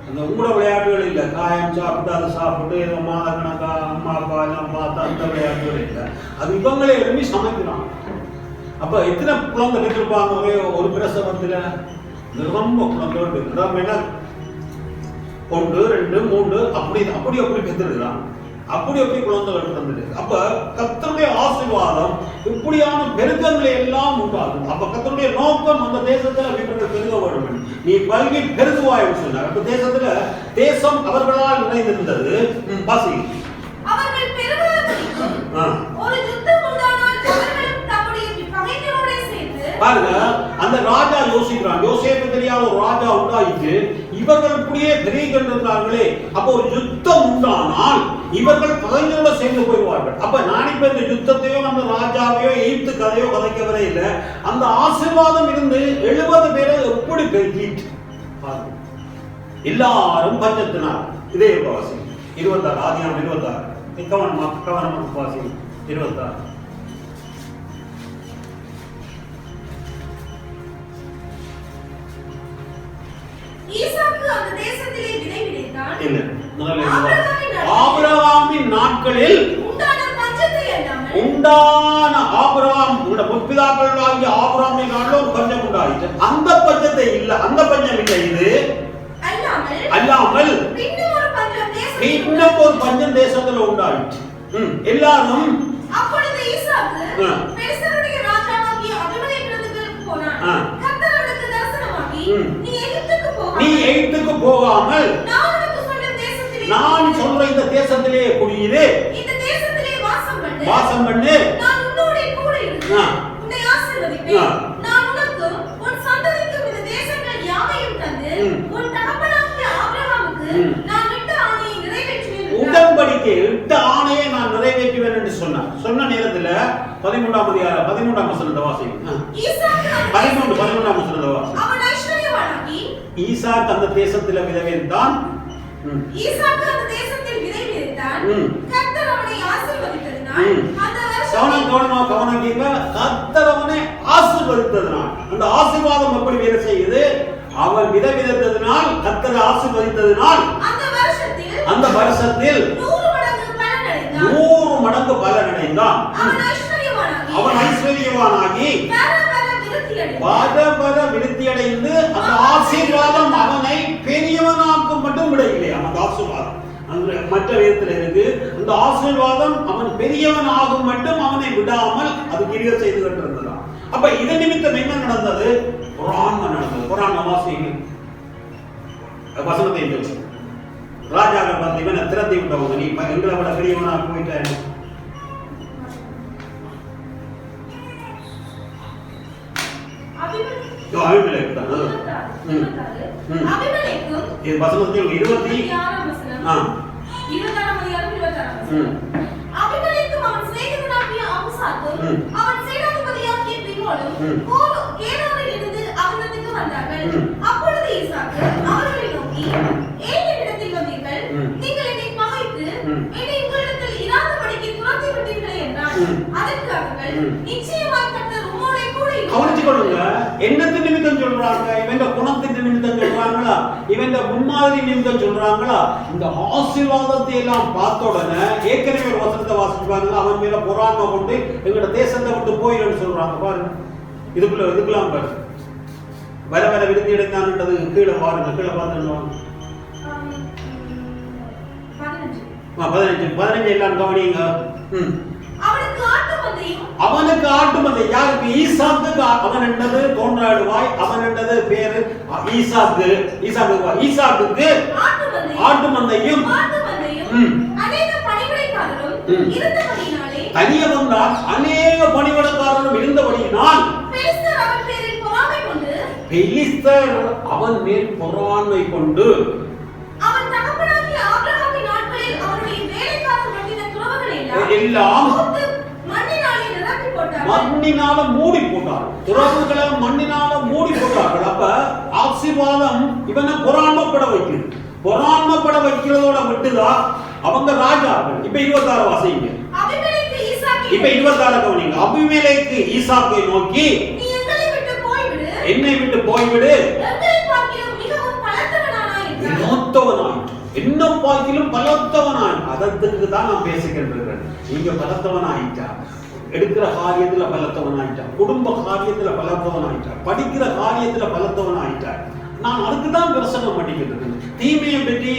அந்த உங்களோட விளையாட்டுகள் இல்லை. காயம் சாப்பிட்டு அதை சாப்பிட்டு ஏதோ மாத கணக்கா அம்மா அப்பா எல்லாம் பார்த்து அந்த விளையாட்டுகள் இல்லை. அது இவங்களே எழுப்பி சமைக்கிறாங்க. அப்ப எத்தனை குழந்தை பெற்றிருப்பாங்க? ஒரு பிரசவத்துல ரொம்ப குழந்தைகள் பெற்று 1 2 3 அப்படி அப்படி அப்படி பெற்றுருக்கிறாங்க. அப்படி அப்படி குழந்தைகள் பிறந்தது. அப்ப கர்த்தருடைய ஆசீர்வாதம் இப்படியான பெருக்கங்களை எல்லாம் உண்டாகும். அப்ப கர்த்தருடைய நோக்கம் அந்த தேசத்துல இவர்கள் பெருக வேண்டும். நீ பல்கி பெருகுவாய் சொன்னார். அப்ப தேசத்துல தேசம் அவர்களால் நிறைந்திருந்தது. பாசி அவர்கள் பெருகுவதற்கும் ஒரு யுத்தம் உண்டானால் அவர்களும் தம்முடைய பகைஞரோட சேர்ந்து பாருங்க. அந்த ராஜா யோசிக்கிறான். யோசேப்பு தெரியாத ஒரு ராஜா உண்டாயிட்டு இவர்கள் இப்படியே பெருகின்றார்களே, அப்போ ஒரு யுத்தம் உண்டானால் இவர்கள் பகைஞரோட சேர்ந்து போயிடுவார்கள். அப்ப நான் இப்ப இந்த யுத்தத்தையோ அந்த ராஜாவையோ எய்த்து கதையோ கதைக்கவரே இல்லை. அந்த ஆசீர்வாதம் இருந்து 70 பேரை எப்படி பெருகிட்டு எல்லாரும் பஞ்சத்தினார். இதே வாசி 26 ஆதியாகமம் 26 கவனமாக வாசி 26. ஈசாக்கு அந்த தேசத்திலே விதை விதைத்தான். இல்ல ஆபிரகாமின் நாட்களில் உண்டான ஆபிரகாம் முற்பிதாக்களாகிய ஆபிரகாமின் நாளில் ஒரு பஞ்சம் உண்டாயிற்று. அந்த பஞ்சத்தை இல்ல, அந்த பஞ்சம் இல்லை. இது அல்லாமல் இன்னும் ஒரு பஞ்சம் தேசத்துல உண்டாயிற்று. எல்லாரும் அப்பொழுது ஈசாக்கு பெலிஸ்தருடைய ராஜாவாகிய அபிமெலேக்கிடத்துக்கு போனான். கர்த்தர் அவனுக்கு தரிசனமாகி நீ எகிப்துக்கு போகாமல் நான் சொல்ற இந்த தேசத்திலே குடியிரு, இந்த தேசத்திலே வாசம் பண்ணு, நான் உன்னோட கூட இருக்கிறேன், உன்னை ஆசீர்வதிப்பேன், நான் உனக்கு உன் சந்ததிக்கும் இந்த தேசங்கள் யாவையும் தந்து உன் தகப்பனாகிய ஆபிரகாமுக்கு நான் இட்ட ஆணையை நிறைவேற்றுவேன். உடன்படிக்கை இட்ட ஆணையை நான் நிறைவேற்றுவேன் என்று சொன்னார். சொன்ன நேரத்துல 13ஆம் வசனத்தை வாசிங்க. ஈசாக்கு 13ஆம் வசனத்தை வாசிங்க. அவன் ஐஸ்வரியவானாகி ஈசாக்கு அந்த தேசத்திலே விதை விதைத்தான். ஈசாக்கு அந்த தேசத்தில் விதை விதைத்தான். கர்த்தர் அவனை ஆசீர்வதித்ததினால் அந்த வருஷம் கவனம் கேட்க கர்த்தர் அவனை ஆசீர்வதித்ததினால் அந்த ஆசீர்வாதம் எப்படி வேலை செய்யுது? அவன் விதை விதைத்ததினால் கர்த்தர் ஆசீர்வதித்ததினால் அந்த வருஷத்தில் 100 மடங்கு பலன் அடைந்தான். அவன் ஐஸ்வரியவானாகி பல விருத்தி அடைந்து அந்த ஆசீர்வாதம் அவனை பெரியவனாக்கும் மட்டும் விடவில்லை. அந்த ஆசீர்வாதம் மற்ற விதத்தில் இருக்கு. அந்த ஆசீர்வாதம் அவன் பெரியவன் ஆகும் மட்டும் அவனை விடாமல் அது கிரிய செய்து கொண்டிருந்தான். அப்ப இதன் நிமித்தம் என்ன நடந்தது? குர்ஆன் நடந்தது. குர்ஆன் வாசிங்க. வசனத்தை ராஜாக்கள் பார்த்து இவனை திறத்தி விட்டவங்க, நீ எங்களை விட பெரியவனா போயிட்டாரு. அப்பொழுது ஈசாக்கு அவர்களை நோக்கி, ஏன் என்னிடத்தில் வந்தீர்கள்? நீங்கள் என்னை பகைத்து என்னை உங்களிடத்தில் இராதபடிக்கு துரத்தி விட்டீர்களே என்றான். அதற்கு அவர்கள் நிச்சயமாய் கர்த்தர் உம்மோடே கூட இருக்கிறார். கவனிச்சுக்கொள்ளுங்க, என்னத்து நிமித்தம் சொல்றாங்க? இவங்க குணத்தின் நிமித்தம் சொல்றாங்களா? இவங்க முன்மாதிரி நிமித்தம் சொல்றாங்களா? இந்த ஆசீர்வாதத்தை எல்லாம் பார்த்த உடனே ஏற்கனவே ஒரு வசனத்தை வாசிப்பாங்க, அவன் மேல பொறாமை கொண்டு எங்களோட தேசத்தை விட்டு போயிடுன்னு சொல்றாங்க. பாருங்க, இதுக்குலாம் பாருங்க, வர வர விருத்தி எடுத்தான்ன்றது கீழே பாருங்க, கீழே பார்த்து 15 எல்லாம் கவனிங்க. அவனுக்கு ஆட்டு மந்தை, யாருக்கு? ஈசாக்கு. அவன் என்னது? தோன்றாடுவாய். அவன் என்னது பேரு? ஈசாக்கு. ஈசாக்குக்கு ஆட்டு மந்தையும் தனிய வந்தால் அநேக பணிவிடக்காரரும் இருந்தபடியினால் பெலிஸ்தர் அவன் மேல் பொறாமை கொண்டு எல்லாம் மண்ணினால மூடி போட்டார்கள். துறவுகளை மண்ணினால மூடி போட்டார்கள். அப்ப ஆசீர்வாதம் இவனை பொறாமப்பட வைக்கிறது. பொறாமப்பட வைக்கிறதோட விட்டுதான் அவங்க ராஜாக்கள். இப்ப 26 வாசிங்க. இப்ப 26 கவனிங்க. அபிமெலேக்கு ஈசாக்கை நோக்கி, என்னை விட்டு போய்விடு, என்ன பாக்கிலும் பலத்தவனாய். அதற்கு தான் நான் பேசுகின்றேன். நீங்க பலத்தவனாயிட்டா, எடுக்கிற காரியத்துல பலத்தவனாயிட்டா, குடும்ப காரியத்துல பலத்தவனாயிட்டா, படிக்கிற காரியத்துல பலத்தவனாயிட்டா. நான் அதுக்கு தான் பிரசங்கம் பண்ணிக்கிட்டு தீமையை பற்றி,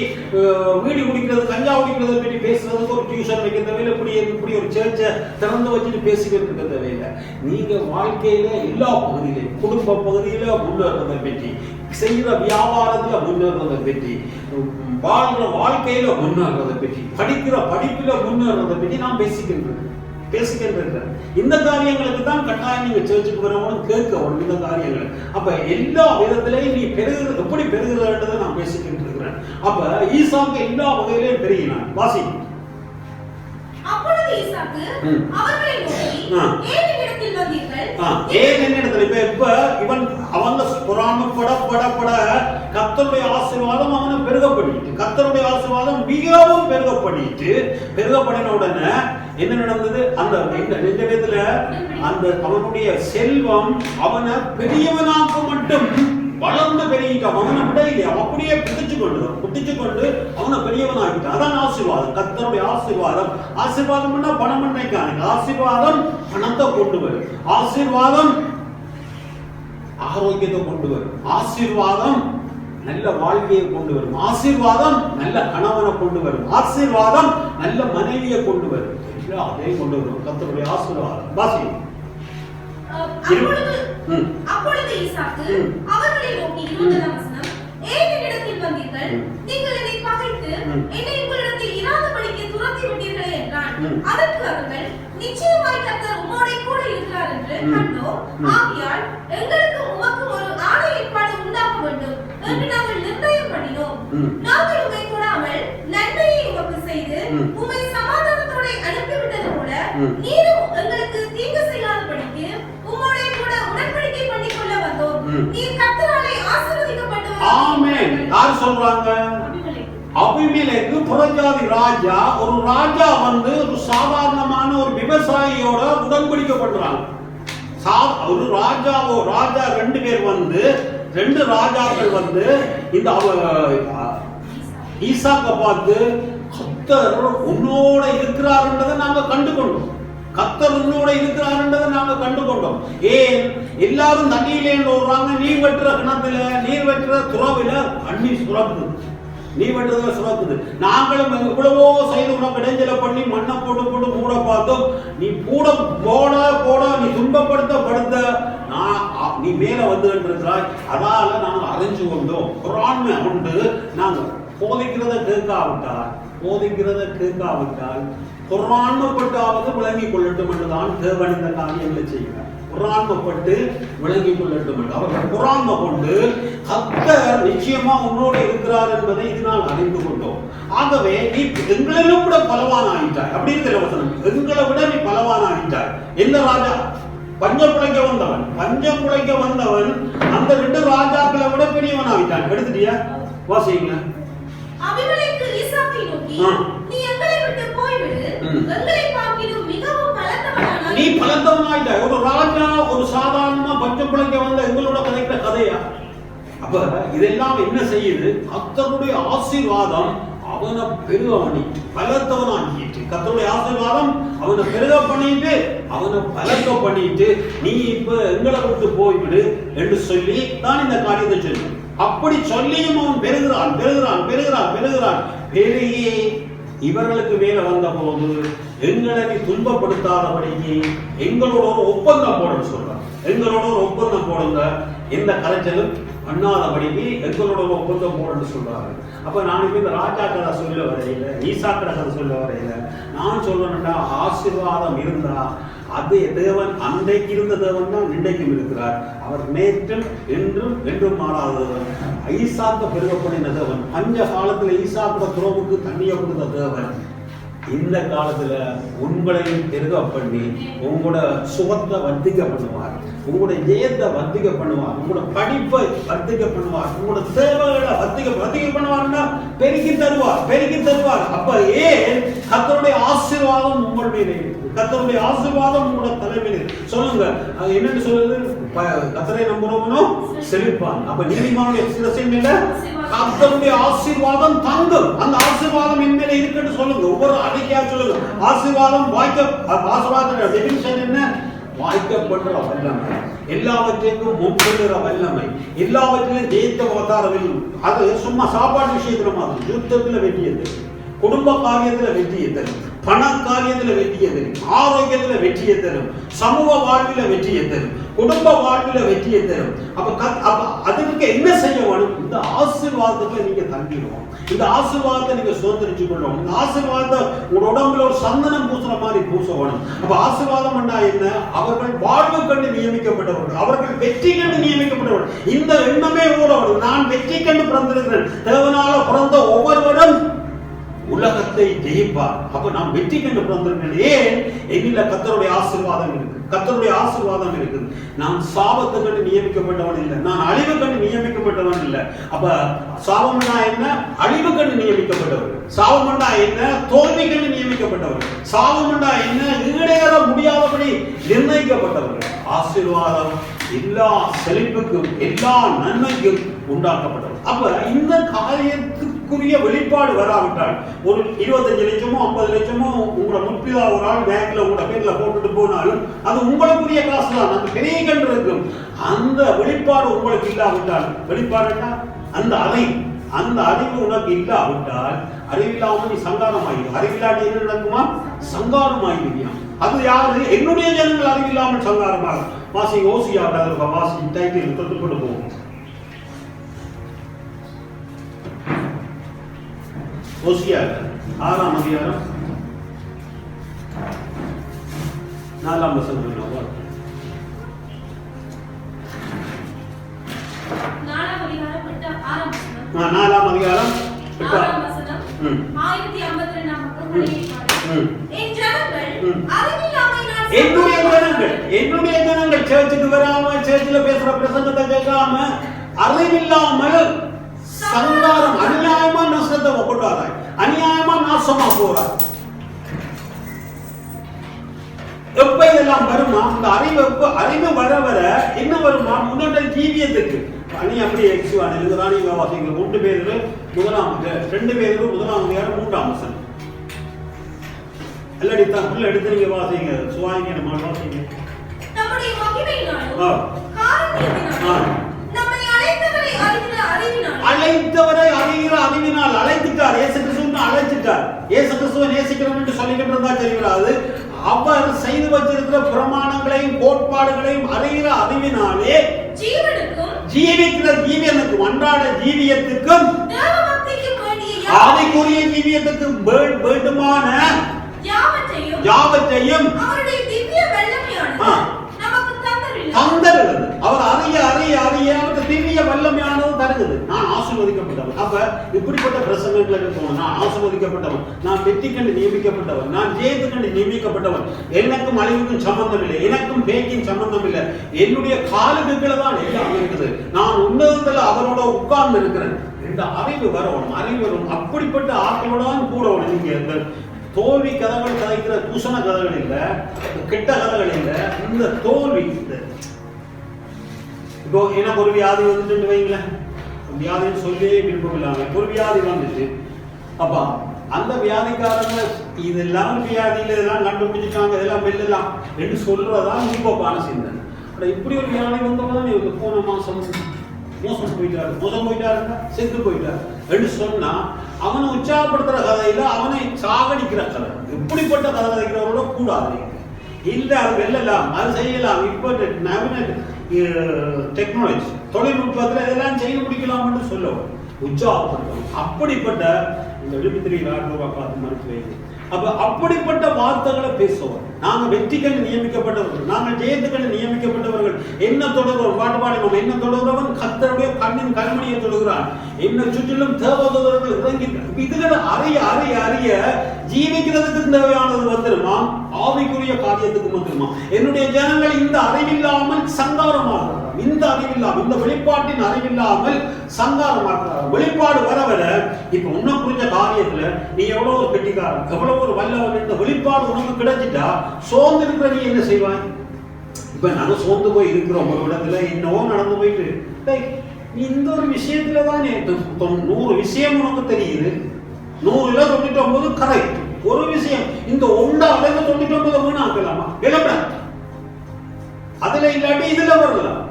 வீடு குடிக்கிறது, கஞ்சா குடிக்கிறத பற்றி பேசுறதுக்கு ஒரு டியூஷன் வைக்க தேவையில்லை, இப்படி ஒரு சர்ச்சை திறந்து வச்சுட்டு பேசிக்கிட்டு இருக்க தேவையில்லை. நீங்க வாழ்க்கையில எல்லா பகுதியிலையும், குடும்ப பகுதியில முன்னேறதை பற்றி, செய்யற வியாபாரத்துல முன்னேறதை பற்றி, வாழ்ற வாழ்க்கையில முன்னேறதை பற்றி, படிக்கிற படிப்புல முன்னேறதை பற்றி நான் பேசிக்கின்றேன். இந்த காரியங்களுக்கு தான் கட்டாயம் நீங்க சர்ச்சுக்கு வரவங்களும் கேட்கணும். இந்த காரியங்கள் அப்ப எல்லா விதத்திலையும் நீ பெருகிறது, எப்படி பெருகிறன்றதை நான் பேசிக்கிட்டு இருக்கிறேன். அப்ப ஈசாக்கு எல்லா வகையிலையும் பெருகினான். வாசி. அப்பொழுது ஈசாக்கு அவர்களை நோக்கி, ஏன் என்னிடத்தில் வந்தீர்கள்? ஏன் என்னிடத்தில்? இப்ப இவன் அவங்க பொறாமைப்பட கர்த்தருடைய ஆசீர்வாதம் அவனை பெருகப்படிட்டு, கர்த்தருடைய ஆசீர்வாதம் மிகவும் பெருகப்படின உடனே என்ன நடந்தது? அந்த நிஜத்துல அந்த அவனுடைய செல்வம் அவனை பெரியவனாக மட்டும் வளர்ந்து பெருகிட்டான். அவனை விட இல்லையா, அப்படியே புடிச்சு கொண்டு அவனை பெரியவனாகிட்டான். அதான் ஆசீர்வாதம், கர்த்தருடைய ஆசீர்வாதம். ஆசீர்வாதம்னா பணம் நினைக்காங்க. ஆசீர்வாதம் பணத்தை கொண்டு வரும். ஆசீர்வாதம் ஆரோக்கியத்தை கொண்டு வரும். ஆசீர்வாதம் நல்ல வாழ்க்கையை கொண்டு வரும். ஆசீர்வாதம் நல்ல கணவனை கொண்டு வரும். ஆசீர்வாதம் நல்ல மனைவியை கொண்டு வரும். அதே கொண்டு வரும் கர்த்தருடைய ஆசீர்வாதம். வாசி. அப்பொழுது ஈசாக்கு அவர்களை நோக்கி, 20 வசனம், ஏன் என்னிடத்தில் வந்தீர்கள்? நீங்கள் என்னை பகைத்து என்னை உங்களிடத்தில் இராதபடிக்கு துரத்தி விட்டீர்களே என்றான். அதற்கு அவர்கள், நிச்சயமாய் கர்த்தர் உம்மோடே கூட இருக்கிறார் என்று கண்டோம். ஆகையால் எங்களுக்கு உமக்கும் ஒரு ஆணை ஏற்பாடு உண்டாக வேண்டும் என்று நாங்கள் நிர்ணயம் பண்ணினோம். நாங்கள் உம்மை கூடாமல் நன்மையை உமக்கு செய்து உம்மை சமாதானத்தோட அனுப்பிவிட்டது போல நீரும் எங்களுக்கு தீங்கு செய்யாதபடிக்கு உம்மோடே கூட உடன்படிக்கை பண்ணிக்கொள்ள வந்தோம். நீர் கர்த்தராலே ஆசீர்வதிக்கப்பட்டவர். ஆமென். யார் சொல்றாங்க? அபிமெலேக்கு புறஜாதி ராஜா. ஒரு ராஜா வந்து ஒரு சாதாரணமான ஒரு விவசாயியோட உடன்படிக்கை பண்றாங்க. ஒரு ராஜா 2 பேர் வந்து 2 ராஜாக்கள் வந்து இந்த ஈசாக்கை பார்த்து, கர்த்தர் உன்னோட இருக்கிறார்ன்றதை நாங்க கண்டுகொண்டோம். கர்த்தர் உன்னோட இருக்கிறார்ன்றதை நாங்க கண்டுகொண்டோம். ஏன் எல்லாரும் தண்ணியிலே ஓடுறாங்க? நீர் வெட்டுற கிணத்துல, நீர் வெட்டுற துறவில தண்ணி சுரக்குது, நீ வெட்டுறதுல சுரக்குது. நாங்களும் எவ்வளவோ செய்து உனக்கு இடைஞ்சல பண்ணி மண்ணை போட்டு மூட பார்த்தோம். நீ கூட போட நீ துன்பப்படுத்த நீ மேல வந்து இருக்கிறாய். அதால நாங்க அறிஞ்சு கொண்டோம். குர்ஆன் உண்டு. நாங்க போதிக்கிறத கேட்காவிட்டால் குர்ஆன்பட்டாவது விளங்கிக் கொள்ளட்டும் என்றுதான் தேவன் இந்த காரியங்களை செய்கிறார். குர்ஆன்பட்டு விளங்கிக் கொள்ளட்டும் என்று அவர்கள் குர்ஆனை கொண்டு கர்த்தர் நிச்சயமா உன்னோடு இருக்கிறார் என்பதை இதனால் அறிந்து கொண்டோம். ஆகவே நீ எங்களிலும் கூட பலவான் ஆகிட்டாய் அப்படின்னு வசனம். எங்களை விட நீ பலவான் ஆகிட்டாய். எந்த ராஜா? பஞ்சம் குலைக்க வந்தவன் அந்த 2 ராஜாக்களை விட பெரியவன் ஆகிட்டான். எடுத்துட்டியா? வாசிங்க. அபிமெலேக்கு ஈசாக்கை நோக்கி, நீ எங்களை விட்டு போய்விடு, எங்களை பார்க்கிலும் மிகவும் பலத்தவனான நீ பலத்தவனாயிட்ட. ஒரு ராஜா ஒரு சாதாரணமா பஞ்சம் பிழைக்க வந்த எங்களோட கதைக்கிற கதையா? அப்ப இதெல்லாம் என்ன செய்யுது? கர்த்தருடைய ஆசீர்வாதம் அவனை பெருக பண்ணிட்டு பலத்தவனாக்கிட்டு, கர்த்தருடைய ஆசீர்வாதம் அவனை பெருக பண்ணிட்டு அவனை பலத்த பண்ணிட்டு, நீ இப்ப எங்களை விட்டு போய்விடு என்று சொல்லி தான் இந்த காரியத்தை சொல்லி. அப்படி சொல்லியும் அவன் பெறுகிறான் பெறுகிறான் பெறுகிறான் பெறுகிறான். பெருகி இவர்களுக்கு மேல வந்த போது எங்களை நீ துன்பப்படுத்தாதபடிக்கு எங்களோட ஒரு ஒப்பந்தம் போடன்னு சொல்றான். எங்களோட ஒரு ஒப்பந்தம் போடுங்க, எந்த கரைச்சலும் பண்ணாதபடிக்கு எங்களோட ஒரு ஒப்பந்தம் போடன்னு சொல்றாரு. அப்ப நான் இப்ப இந்த ராஜா கதை சொல்ல வரையில, ஈசாக்கட கதை சொல்ல வரையில நான் சொல்றேன்டா, ஆசீர்வாதம் இருந்தா அது தேவன் அன்றைக்கு இருந்த தேவன் தான் இன்றைக்கும் இருக்கிறார். அவர் நேற்றும் என்றும் என்றும் மாறாதவன். ஈசாக்க பெருகப்படின தேவன். பஞ்ச காலத்துல ஈசாக்கோட துறவுக்கு தண்ணியை கொடுத்த தேவன் இந்த காலத்துல உங்களையும் பெருக பண்ணி உங்களோட சுகத்தை வர்த்திக்க பண்ணுவார், உங்களோட ஜெயத்தை வர்த்திக்க பண்ணுவார், உங்களோட படிப்பை வர்த்திக்க பண்ணுவார், உங்களோட சேவைகளை வர்த்திக்க பண்ணுவார்னா பெருக்கி தருவார் பெருக்கி தருவார். அப்ப ஏன் கர்த்தருடைய ஆசீர்வாதம் உங்களுடைய கர்த்தருடைய ஆசீர்வாதம் உங்களோட தலைமையில் சொல்லுங்க. அது என்னன்னு சொல்லுது? கர்த்தரை நம்புறவனோ செழிப்பான். அப்ப நீதிமானுடைய சிரசின் மேல கர்த்தருடைய ஆசீர்வாதம் தங்கும். அந்த ஆசீர்வாதம் என் மேல இருக்குன்னு சொல்லுங்க. ஒவ்வொரு அறிக்கையா சொல்லுங்க. ஆசீர்வாதம் ஆசீர்வாதம் டெபினிஷன் என்ன? வாய்க்கப்படுற வல்லமை, எல்லாவற்றையும் முன்கொள்ளுற வல்லமை, எல்லாவற்றிலும் ஜெயித்த அவதாரவில். அது சும்மா சாப்பாடு விஷயத்துல மாதிரி யுத்தத்துல வெற்றியது, குடும்ப காரியத்துல வெற்றியை தரும், பண காரியத்துல வெற்றியை தரும், ஆரோக்கியத்துல வெற்றியை தரும், சமூக வாழ்வில வெற்றியை தரும், குடும்ப வாழ்வில வெற்றியை தரும். அப்ப அதுக்கு என்ன செய்ய வேணும்? இந்த ஆசீர்வாதத்துல நீங்க தங்கிடுவோம், இந்த ஆசீர்வாதத்தை நீங்க சுதந்திரிச்சு கொள்ளணும். இந்த ஆசீர்வாதத்தை உங்க உடம்புல ஒரு சந்தனம் பூசுற மாதிரி பூச வேணும். அப்ப ஆசீர்வாதம் என்ன? அவர்கள் வாழ்வு கண்டு நியமிக்கப்பட்டவர்கள், அவர்கள் வெற்றி கண்டு நியமிக்கப்பட்டவர்கள். இந்த எண்ணமே ஓடவர்கள். நான் வெற்றி கண்டு பிறந்திருக்கிறேன். தேவனால பிறந்த ஒவ்வொருவரும் உலகத்தை ஜெயிப்பார். அப்ப நாம் வெற்றி கண்டு பிறந்திருக்கிறேன். ஏன்? என்னில கர்த்தருடைய ஆசீர்வாதம் இருக்கு, கர்த்தருடைய ஆசீர்வாதம் இருக்குது. நான் சாபத்தை கண்டு நியமிக்கப்பட்டவன் இல்லை, நான் அழிவு கண்டு நியமிக்கப்பட்டவன் இல்லை. அப்ப சாபம்னா என்ன? அழிவு கண்டு நியமிக்கப்பட்டவர். சாபம்னா என்ன? தோல்வி கண்டு நியமிக்கப்பட்டவர். சாபம்னா என்ன? ஈடேற முடியாதபடி நிர்ணயிக்கப்பட்டவர்கள். ஆசீர்வாதம் எல்லா செழிப்புக்கும் எல்லா நன்மைக்கும் உண்டாக்கப்பட்டவர். அப்ப இந்த காரியத்துக்குரிய வெளிப்பாடு வராவிட்டால், ஒரு 25 லட்சமோ 50 லட்சமோ உங்களோட முற்பிதா ஒரு ஆள் பேங்க்ல உங்களோட பேர்ல போட்டுட்டு போனாலும் அது உங்களுக்குரிய காசு தான், அந்த பெரிய கண்டு இருக்கும். அந்த வெளிப்பாடு உங்களுக்கு இல்லாவிட்டால், வெளிப்பாடுன்னா அந்த அறிவு உனக்கு இல்லாவிட்டால், அறிவில்லாமல் நீ சங்காரமாயிடும். அறிவில்லாட்டி என்ன நடக்குமா? சங்காரமாயிடுவியா. அது யாரு? என்னுடைய ஜனங்கள் அறிவில்லாமல் சங்காரமாக. வாசி ஓசியா வாசி டைட்டில் தொட்டு கொண்டு போகும். ஓசியா 6ஆம் அதிகாரம் 4ஆம் வசனம். 4ஆம் அதிகாரம் 8ஆம் வசனம். 1052ஆம் பக்கம். என்னுடைய ஜனங்கள் சர்ச்சுக்கு வராம, சர்ச்சில் பேசுற பிரசங்கத்தை கேட்காம, அறிவில்லாமல் சங்காரம், அநியாயமா நஷ்டத்தை கொண்டாடுறாய், அநியாயமா நாசமா போறாய். எப்ப இதெல்லாம் வருமா? இந்த அறிவு வர வர என்ன வருமா? முன்னோட்ட ஜீவியத்துக்கு அணி அப்படி எக்ஸுவான எழுதுறானி வாசிகள் 3 பேரு 1ஆம் 2 பேரு 1ஆம் அதிகாரம் 3ஆம் வசனம். எல்லாடி தமிழ்ல எடுத்து நீங்க வாசிங்க, சுவாயிங்க நம்ம வாசிங்க. நம்முடைய மகிமையினாலும் காரணத்தினாலும் நம்மை அழைத்தவரை அறிகிற அறிவினால் அழைத்துட்டார். இயேசு கிறிஸ்துவை அழைத்துட்டார். இயேசு கிறிஸ்துவை நேசிக்கிறோம் என்று சொல்லிக்கிட்டு இருந்தா தெரியாது. அவர் செய்து வச்சிருக்கிற பிரமாணங்களையும் கோட்பாடுகளையும் அறிகிற அறிவினாலே ஜீவிக்கிற ஜீவியனுக்கும் அன்றாட ஜீவியத்துக்கும் ஆவிக்குரிய ஜீவியத்துக்கும் வேண்டுமான யாவற்றையும் தந்தருகிறது. அவர் அறிய அறிய அறிய அவருக்கு திவ்ய வல்லமையானது தருகிறது. நான் ஆசீர்வதிக்கப்பட்டவன். அப்ப இப்படிப்பட்ட பிரசங்கங்களை இருக்கணும். நான் ஆசீர்வதிக்கப்பட்டவன், நான் வெற்றி கண்டு நியமிக்கப்பட்டவன், நான் ஜெயத்து கண்டு நியமிக்கப்பட்டவன். எனக்கும் அழிவுக்கும் சம்பந்தம் இல்லை, எனக்கும் பேக்கின் சம்பந்தம் இல்லை. என்னுடைய காலுக்குள்ள தான் எல்லாம் இருக்குது. நான் உன்னதத்துல அவரோட உட்கார்ந்து இருக்கிறேன். இந்த அறிவு வரணும், அறிவு வரும். அப்படிப்பட்ட ஆட்களோட கூட நீங்க தோல்வி கதைகள் கதைக்கிற தூசண கதைகள் இல்ல, கெட்ட கதைகள் இல்ல, இந்த தோல்வி. இப்போ எனக்கு ஒரு வியாதி வந்துட்டு வைங்களேன், வியாதின்னு சொல்லியே விருப்பம் இல்லாம ஒரு வியாதி வந்துச்சு. அப்பா அந்த வியாதிக்காரங்க இதெல்லாம் வியாதியில இதெல்லாம் கண்டுபிடிச்சிட்டாங்க, இதெல்லாம் வெல்லலாம் என்று சொல்றதா இப்போப்பான சிந்தனை. இப்படி ஒரு வியாதி வந்தவங்க போன மாசம் மோசம் போயிட்டாருன்னா செத்து போயிட்டாரு என்று சொன்னா அவனை உற்சாகப்படுத்துற கதையில அவனை சாகடிக்கிற கதை. இப்படிப்பட்ட கதை கதைக்கிறவரோட கூடாது. இல்ல அது வெல்லலாம், அது செய்யலாம். இப்போ நவீன டெக்னாலஜி தொழில்நுட்பத்துல இதெல்லாம் செய்து முடிக்கலாம் என்று சொல்லுவோம், உற்சாகப்படுத்தும். அப்படிப்பட்ட இந்த விழுப்புத்திரி ரூபாய் பார்த்து மருத்துவ அப்ப அப்படிப்பட்ட வார்த்தைகளை பேசுவோம். நாங்க வெற்றிகள் நியமிக்கப்பட்டவர்கள், நாங்கள் ஜெயத்துக்கள் நியமிக்கப்பட்டவர்கள். என்ன தொடர்பவன் பாட்டு பாடினோம், என்ன தொடர்பவன் கர்த்தருடைய கண்ணின் கண்மணியை தொடுகிறான், என்ன சுற்றிலும் தேவதூதர்கள் இறங்கி. இதுகளை அறிய அறிய அறிய ஜீவிக்கிறதுக்கு தேவையானது வந்துருமா, ஆவிக்குரிய காரியத்துக்கு வந்துருமா. என்னுடைய ஜனங்கள் இந்த அறிவில்லாமல் சங்காரமாகிறார், இந்த அறிவில்லாமல், இந்த வெளிப்பாட்டின் அறிவில்லாமல் சங்காரமாகிறார். வெளிப்பாடு வர வர இப்ப உன்ன புரிஞ்ச காரியத்துல நீ எவ்வளவு ஒரு கெட்டிக்காரன், எவ்வளவு ஒரு வல்லவன், இந்த வெளிப்பாடு உனக்கு கிடைச்சிட்டா சோர்ந்து இருக்கிற நீ என்ன செய்வாய்? இப்ப நாங்க சோர்ந்து போய் இருக்கிறோம் ஒரு இடத்துல, என்னவோ நடந்து போயிட்டு நீ இந்த ஒரு விஷயத்துல தானே 100 விஷயம் உனக்கு தெரியுது, 100ல 99 கரெக்ட். ஒரு விஷயம் இந்த 99 வீணாக்கலாமா? விளம்பரம் அதுல இல்லாட்டி இதுல வரலாம்.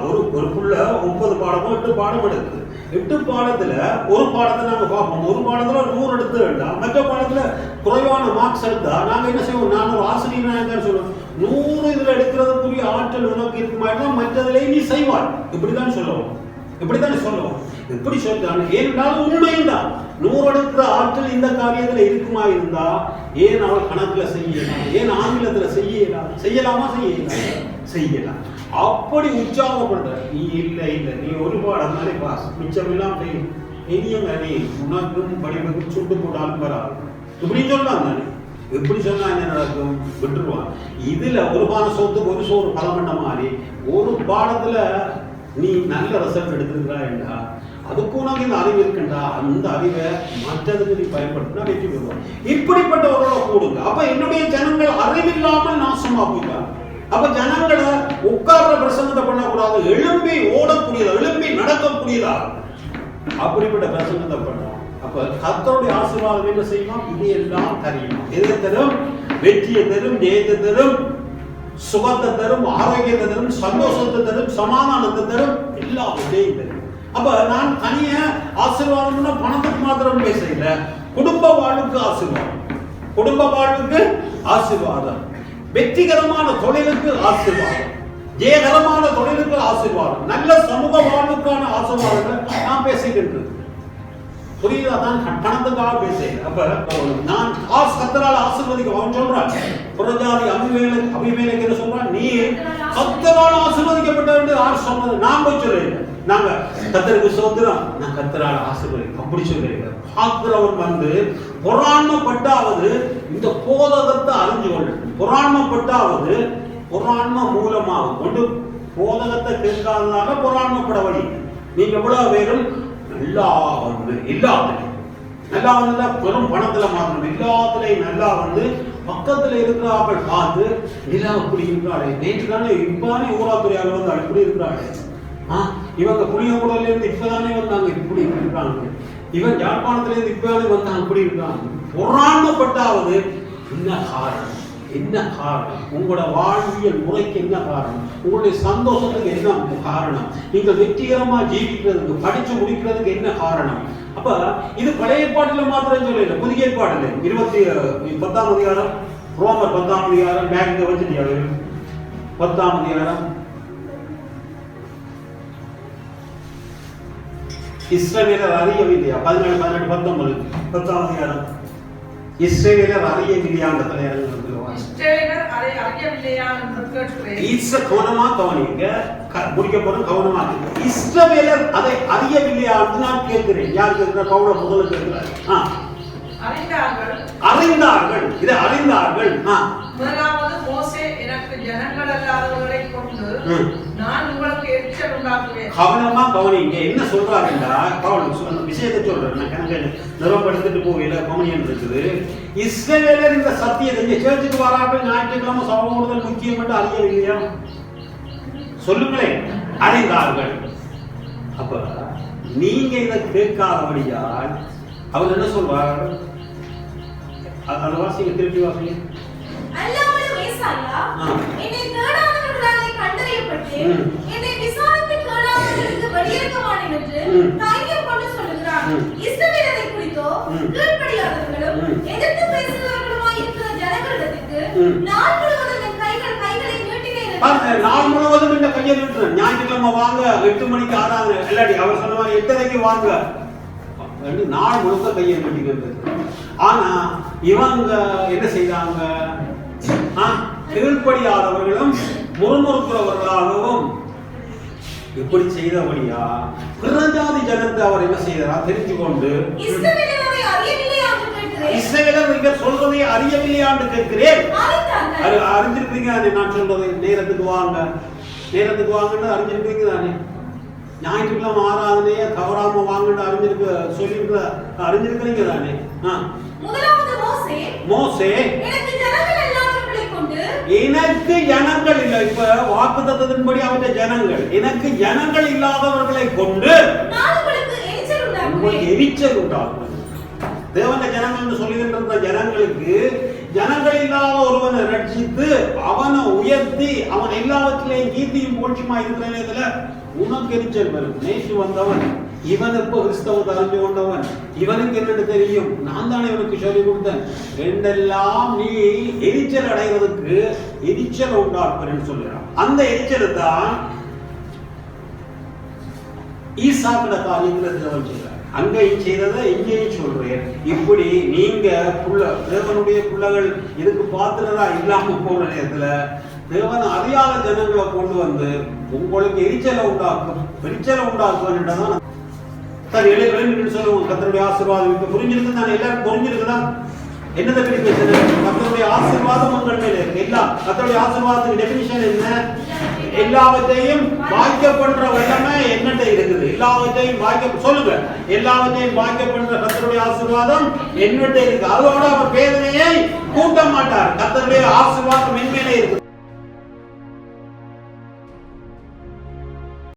ஒரு புள்ள 9 பாடமோ 8 பாடம் எடுக்குது. 8 பாடத்துல ஒரு பாடத்தை நாங்க பார்ப்போம், ஒரு பாடத்துல 100 எடுத்து வேண்டாம், மற்ற பாடத்துல குறைவான மார்க்ஸ் எடுத்தா நாங்க என்ன செய்வோம்? நான் ஒரு ஆசிரியர் சொல்லுவோம், 100 இதுல எடுக்கிறதுக்குரிய ஆற்றல் உனக்கு இருக்குமா, மற்றதுல நீ செய்வாய். இப்படித்தான் சொல்லுவோம், இப்படித்தான் சொல்லுவோம். எப்படி சொல்றாங்க? ஏனென்றால் உண்மைதான். 100 எடுக்கிற ஆற்றல் இந்த காரியத்துல இருக்குமா இருந்தா ஏன் அவள் கணக்குல செய்யலாம், ஏன் ஆங்கிலத்துல செய்யலாம், செய்யலாமா செய்யலாம். அப்படி உற்சாகப்படுற நீ இல்ல நீ ஒரு பாடம் தானே பாஸ், மிச்சம் எல்லாம் இனியங்க நீ உனக்கும் படிப்புக்கும் சுட்டு போட்டாலும் வராது இப்படி சொல்லலாம் தானே. எப்படி சொன்னா என்ன நடக்கும்? விட்டுருவான். இதுல ஒரு பாட சொத்துக்கு ஒரு சோறு பலமண்ட மாதிரி ஒரு பாடத்துல நீ நல்ல ரிசல்ட் எடுத்துருக்கா, அதுக்கு உனக்கு இந்த அறிவு இருக்குண்டா, அந்த அறிவை மற்றதுக்கு நீ பயன்படுத்தினா வெற்றி பெறுவான். இப்படிப்பட்டவரோட கூடுங்க. அப்ப என்னுடைய ஜனங்கள் அறிவில்லாமல் நாசமா போயிட்டாங்க. அப்ப ஜனங்களை உட்கார்ற பிரசங்கத்தை பண்ணக்கூடாது, எழும்பி ஓடக்கூடியதா, எழும்பி நடக்கக்கூடியதா, அப்படிப்பட்ட பிரசங்கத்தை பண்ணோம். அப்ப கர்த்தருடைய ஆசீர்வாதம் என்ன செய்யணும்? இதையெல்லாம் தரணும். எதை தரும்? வெற்றியை தரும், ஜெயத்தை தரும், சுகத்தை தரும், ஆரோக்கியத்தை தரும், சந்தோஷத்தை தரும், சமாதானத்தை தரும், எல்லா விதையும் தரும். அப்ப நான் தனிய ஆசீர்வாதம்னா பணத்துக்கு மாத்திரம் பேசல, குடும்ப வாழ்வுக்கு ஆசீர்வாதம், குடும்ப வாழ்வுக்கு ஆசீர்வாதம், வெற்றிகரமான தொழிலுக்கு ஆசீர்வாதம், ஜெயகரமான தொழிலுக்கு ஆசீர்வாதம், நல்ல சமூக வாழ்வுக்கான ஆசீர்வாதங்கள் நான் பேசிக்கிட்டு. புரியுதா? தான் பணத்துக்காக பேசுறேன். அப்ப நான் கர்த்தரால் ஆசீர்வதிக்க அவன் சொல்றான். புறஜாதி அபிமேலக்கு என்ன சொல்றான்? நீ கர்த்தரால் ஆசீர்வதிக்கப்பட்ட என்று யார் சொன்னது? நான் போய் சொல்றேன். நாங்க கர்த்தருக்கு சோத்திரம், நான் கர்த்தரால் ஆசீர்வதிக்க அப்படி சொல்றேன். பார்க்கிறவன் வந்து பொறாண்மைப்பட்டாவது இந்த போதகத்தை அறிஞ்சு கொள்ள, பொறாண்மைப்பட்டாவது பொறாண்மை மூலமாக கொண்டு போதகத்தை கேட்காததாக பொறாண்மைப்பட வழி. நீங்க எவ்வளவு பேரும் நல்லா வந்து எல்லாத்துலையும் நல்லா வந்து வெறும் பணத்துல மாத்திரம் எல்லாத்துலையும் நல்லா வந்து பக்கத்துல இருக்கிறார்கள் பார்த்து நிலா அப்படி இருக்கிறாளே, நேற்று தானே இப்பதானே ஊராத்துறையாக வந்தாள் இப்படி இருக்கிறாளே, இவங்க புளியங்குடல இருந்து இப்பதானே வந்தாங்க இப்படி இருக்கிறாங்க, இவன் யாழ்ப்பாணத்துல இருந்து இப்பதானே வந்தாங்க இப்படி இருக்காங்க. பொறாண்மைப்பட்டாவது என்ன காரணம்? என்ன காரணம்? உங்களோட வாழ்வியல் முறைக்கு என்ன காரணம்? உங்களுடைய சந்தோஷத்துக்கு என்ன காரணம்? நீங்கள் வெற்றிகரமா ஜீவிக்கிறதுக்கு, படிச்சு முடிக்கிறதுக்கு என்ன காரணம்? அப்ப இது பழைய ஏற்பாட்டுல மாத்திரம் சொல்லல, புதிய ஏற்பாடுல 10ஆம் அதிகாரம், ரோமர் 10ஆம் அதிகாரம், பேங்க் வச்சுட்டியா 10ஆம் அதிகாரம், இஸ்ரவேலர் அறியவில்லையா? 17, 18, 19 10ஆம் அதிகாரம். இஸ்ரவேலர் அறியவில்லையான்றதுல இறங்குறது. இஸ்ரவேலர் அதை அறியவில்லையா என்று கேட்கிறேன். கவனமா கவனிங்க, முடிக்க போறோம், கவனமா. இஸ்ரவேலர் அதை அறியவில்லையா என்று நான் கேட்கிறேன். யார் கேட்கிற? பவுல முதல்ல கேட்கிறார். அறிந்தார்கள், இதை அறிந்தார்கள். முதலாவது மோசே எனக்கு ஜனங்கள் அல்லாதவர்களை கொண்டு நான் உங்களுக்கு எச்சரிக்கை கவனமா கவனிங்க. என்ன சொல்றாருன்னா விஷயத்தை சொல்றேன். நான் கணக்கு நிறுவப்படுத்திட்டு போகல கவனியன் இருக்குது. இஸ்ரவேலர் இந்த சத்தியத்தை இங்க சேர்ச்சுக்கு வராமல் ஞாயிற்றுக்கிழமை சமூகங்கள் முக்கியம் என்று அறியவில்லையா? சொல்லுங்களேன். அறிந்தார்கள். அப்ப நீங்க இதை கேட்காதபடியால் அவர் என்ன சொல்றார்? அந்த வாசிங்க, திருப்பி வாசிங்க. அல்லாமலும் ஏசாயா என்னை தேடாதவர்களாலே கண்டறியப்பட்டு என்னை விசாரித்து கேளாதவர்களுக்கு வழியிறக்கமானேன் என்று தைரியம் கொண்டு சொல்லுகிறார். இஸ்ரவேலரை குறித்தோ கீழ்ப்படியாதவர்களும் எதிர்த்து பேசுகிறவர்களுமாய் இருக்கிற ஜனங்களிடத்துக்கு நாள் முழுவதும் என் கைகளை நீட்டினேன். நாள் முழுவதும் இந்த கையை நீட்டுறேன். ஞாயிற்றுக்கிழமை வாங்க, 8 மணிக்கு ஆறாங்க இல்லாடி அவர் சொல்லுவாங்க 8:30 வாங்க, நாள் முழுக்க கையை நீட்டிக்கிறது. ஆனா இவங்க என்ன செய்தாங்க? கீழ்ப்படியாதவர்களும் முறுமுறுக்கிறவர்களாகவும் எப்படி செய்தபடியா பிறஜாதி ஜனத்தை அவர் என்ன செய்தார் தெரிந்து கொண்டு இஸ்ரவேலர் சொல்றதை அறியவில்லையா என்று கேட்கிறேன். அறிஞ்சிருக்கீங்க தானே? நான் சொல்றது நேரத்துக்கு வாங்கன்னு அறிஞ்சிருக்கீங்க தானே? ஞாயிற்றுக்கிழமை ஆராதனையே தவறாம வாங்கன்னு அறிஞ்சிருக்கிறீங்க தானே? மோசே எனக்கு ஜனங்கள் இல்லை. இப்ப வாக்குத்தத்தத்தின்படி அவற்றை ஜனங்கள், எனக்கு ஜனங்கள் இல்லாதவர்களை கொண்டு எரிச்சல் உண்டாகும். தேவன ஜனங்கள் சொல்லுகின்ற ஜனங்களுக்கு ஜனங்கள் இல்லாத ஒருவனை ரட்சித்து அவனை உயர்த்தி அவன் எல்லாவற்றிலையும் கீர்த்தியும் போட்சியுமா இருக்கிற நேரத்துல உனக்கு எரிச்சல் வரும். நேற்று வந்தவன் இவன் எப்போ கிறிஸ்தவத்தை அறிஞ்சு கொண்டவன், இவனுக்கு என்னன்னு தெரியும், நான் தானே இவனுக்கு சொல்லிக் கொடுத்தேன் என்றெல்லாம் நீ எரிச்சல் அடைவதற்கு எரிச்சல் உண்டாக்குறேன்னு சொல்லுறான். அந்த எரிச்சலை தான் ஈசாக்கிட காரியத்தில் தேவன் செய்கிறார். அங்கேயும் செய்ததை இங்கேயும் சொல்றேன். இப்படி நீங்க தேவனுடைய பிள்ளைகள் இதுக்கு பாத்துறதா இல்லாம போன நேரத்துல தேவன் அறியாத ஜனங்களை கொண்டு வந்து உங்களுக்கு எரிச்சலை உண்டாக்குதான் சார் எழுதுன்னு சொல்லுவோம். கர்த்தருடைய ஆசீர்வாதம் இப்ப புரிஞ்சிருக்கு தானே? எல்லாரும் புரிஞ்சிருக்குதான் என்னதை பற்றி பேசுறது? கர்த்தருடைய ஆசீர்வாதம் உங்கள் மேல இருக்கு. எல்லாம் கர்த்தருடைய ஆசீர்வாதத்துக்கு டெபினிஷன் என்ன? எல்லாவற்றையும் பாய்க்கப்படுற வல்லமை என்னட்ட இருக்குது. எல்லாவற்றையும் சொல்லுங்க. எல்லாவற்றையும் பாய்க்கப்படுற கர்த்தருடைய ஆசீர்வாதம் என்னட்ட இருக்கு. அதோட அவர் வேதனையை கூட்ட மாட்டார். கர்த்தருடைய ஆசீர்வாதம் என் மேலே இருக்குது.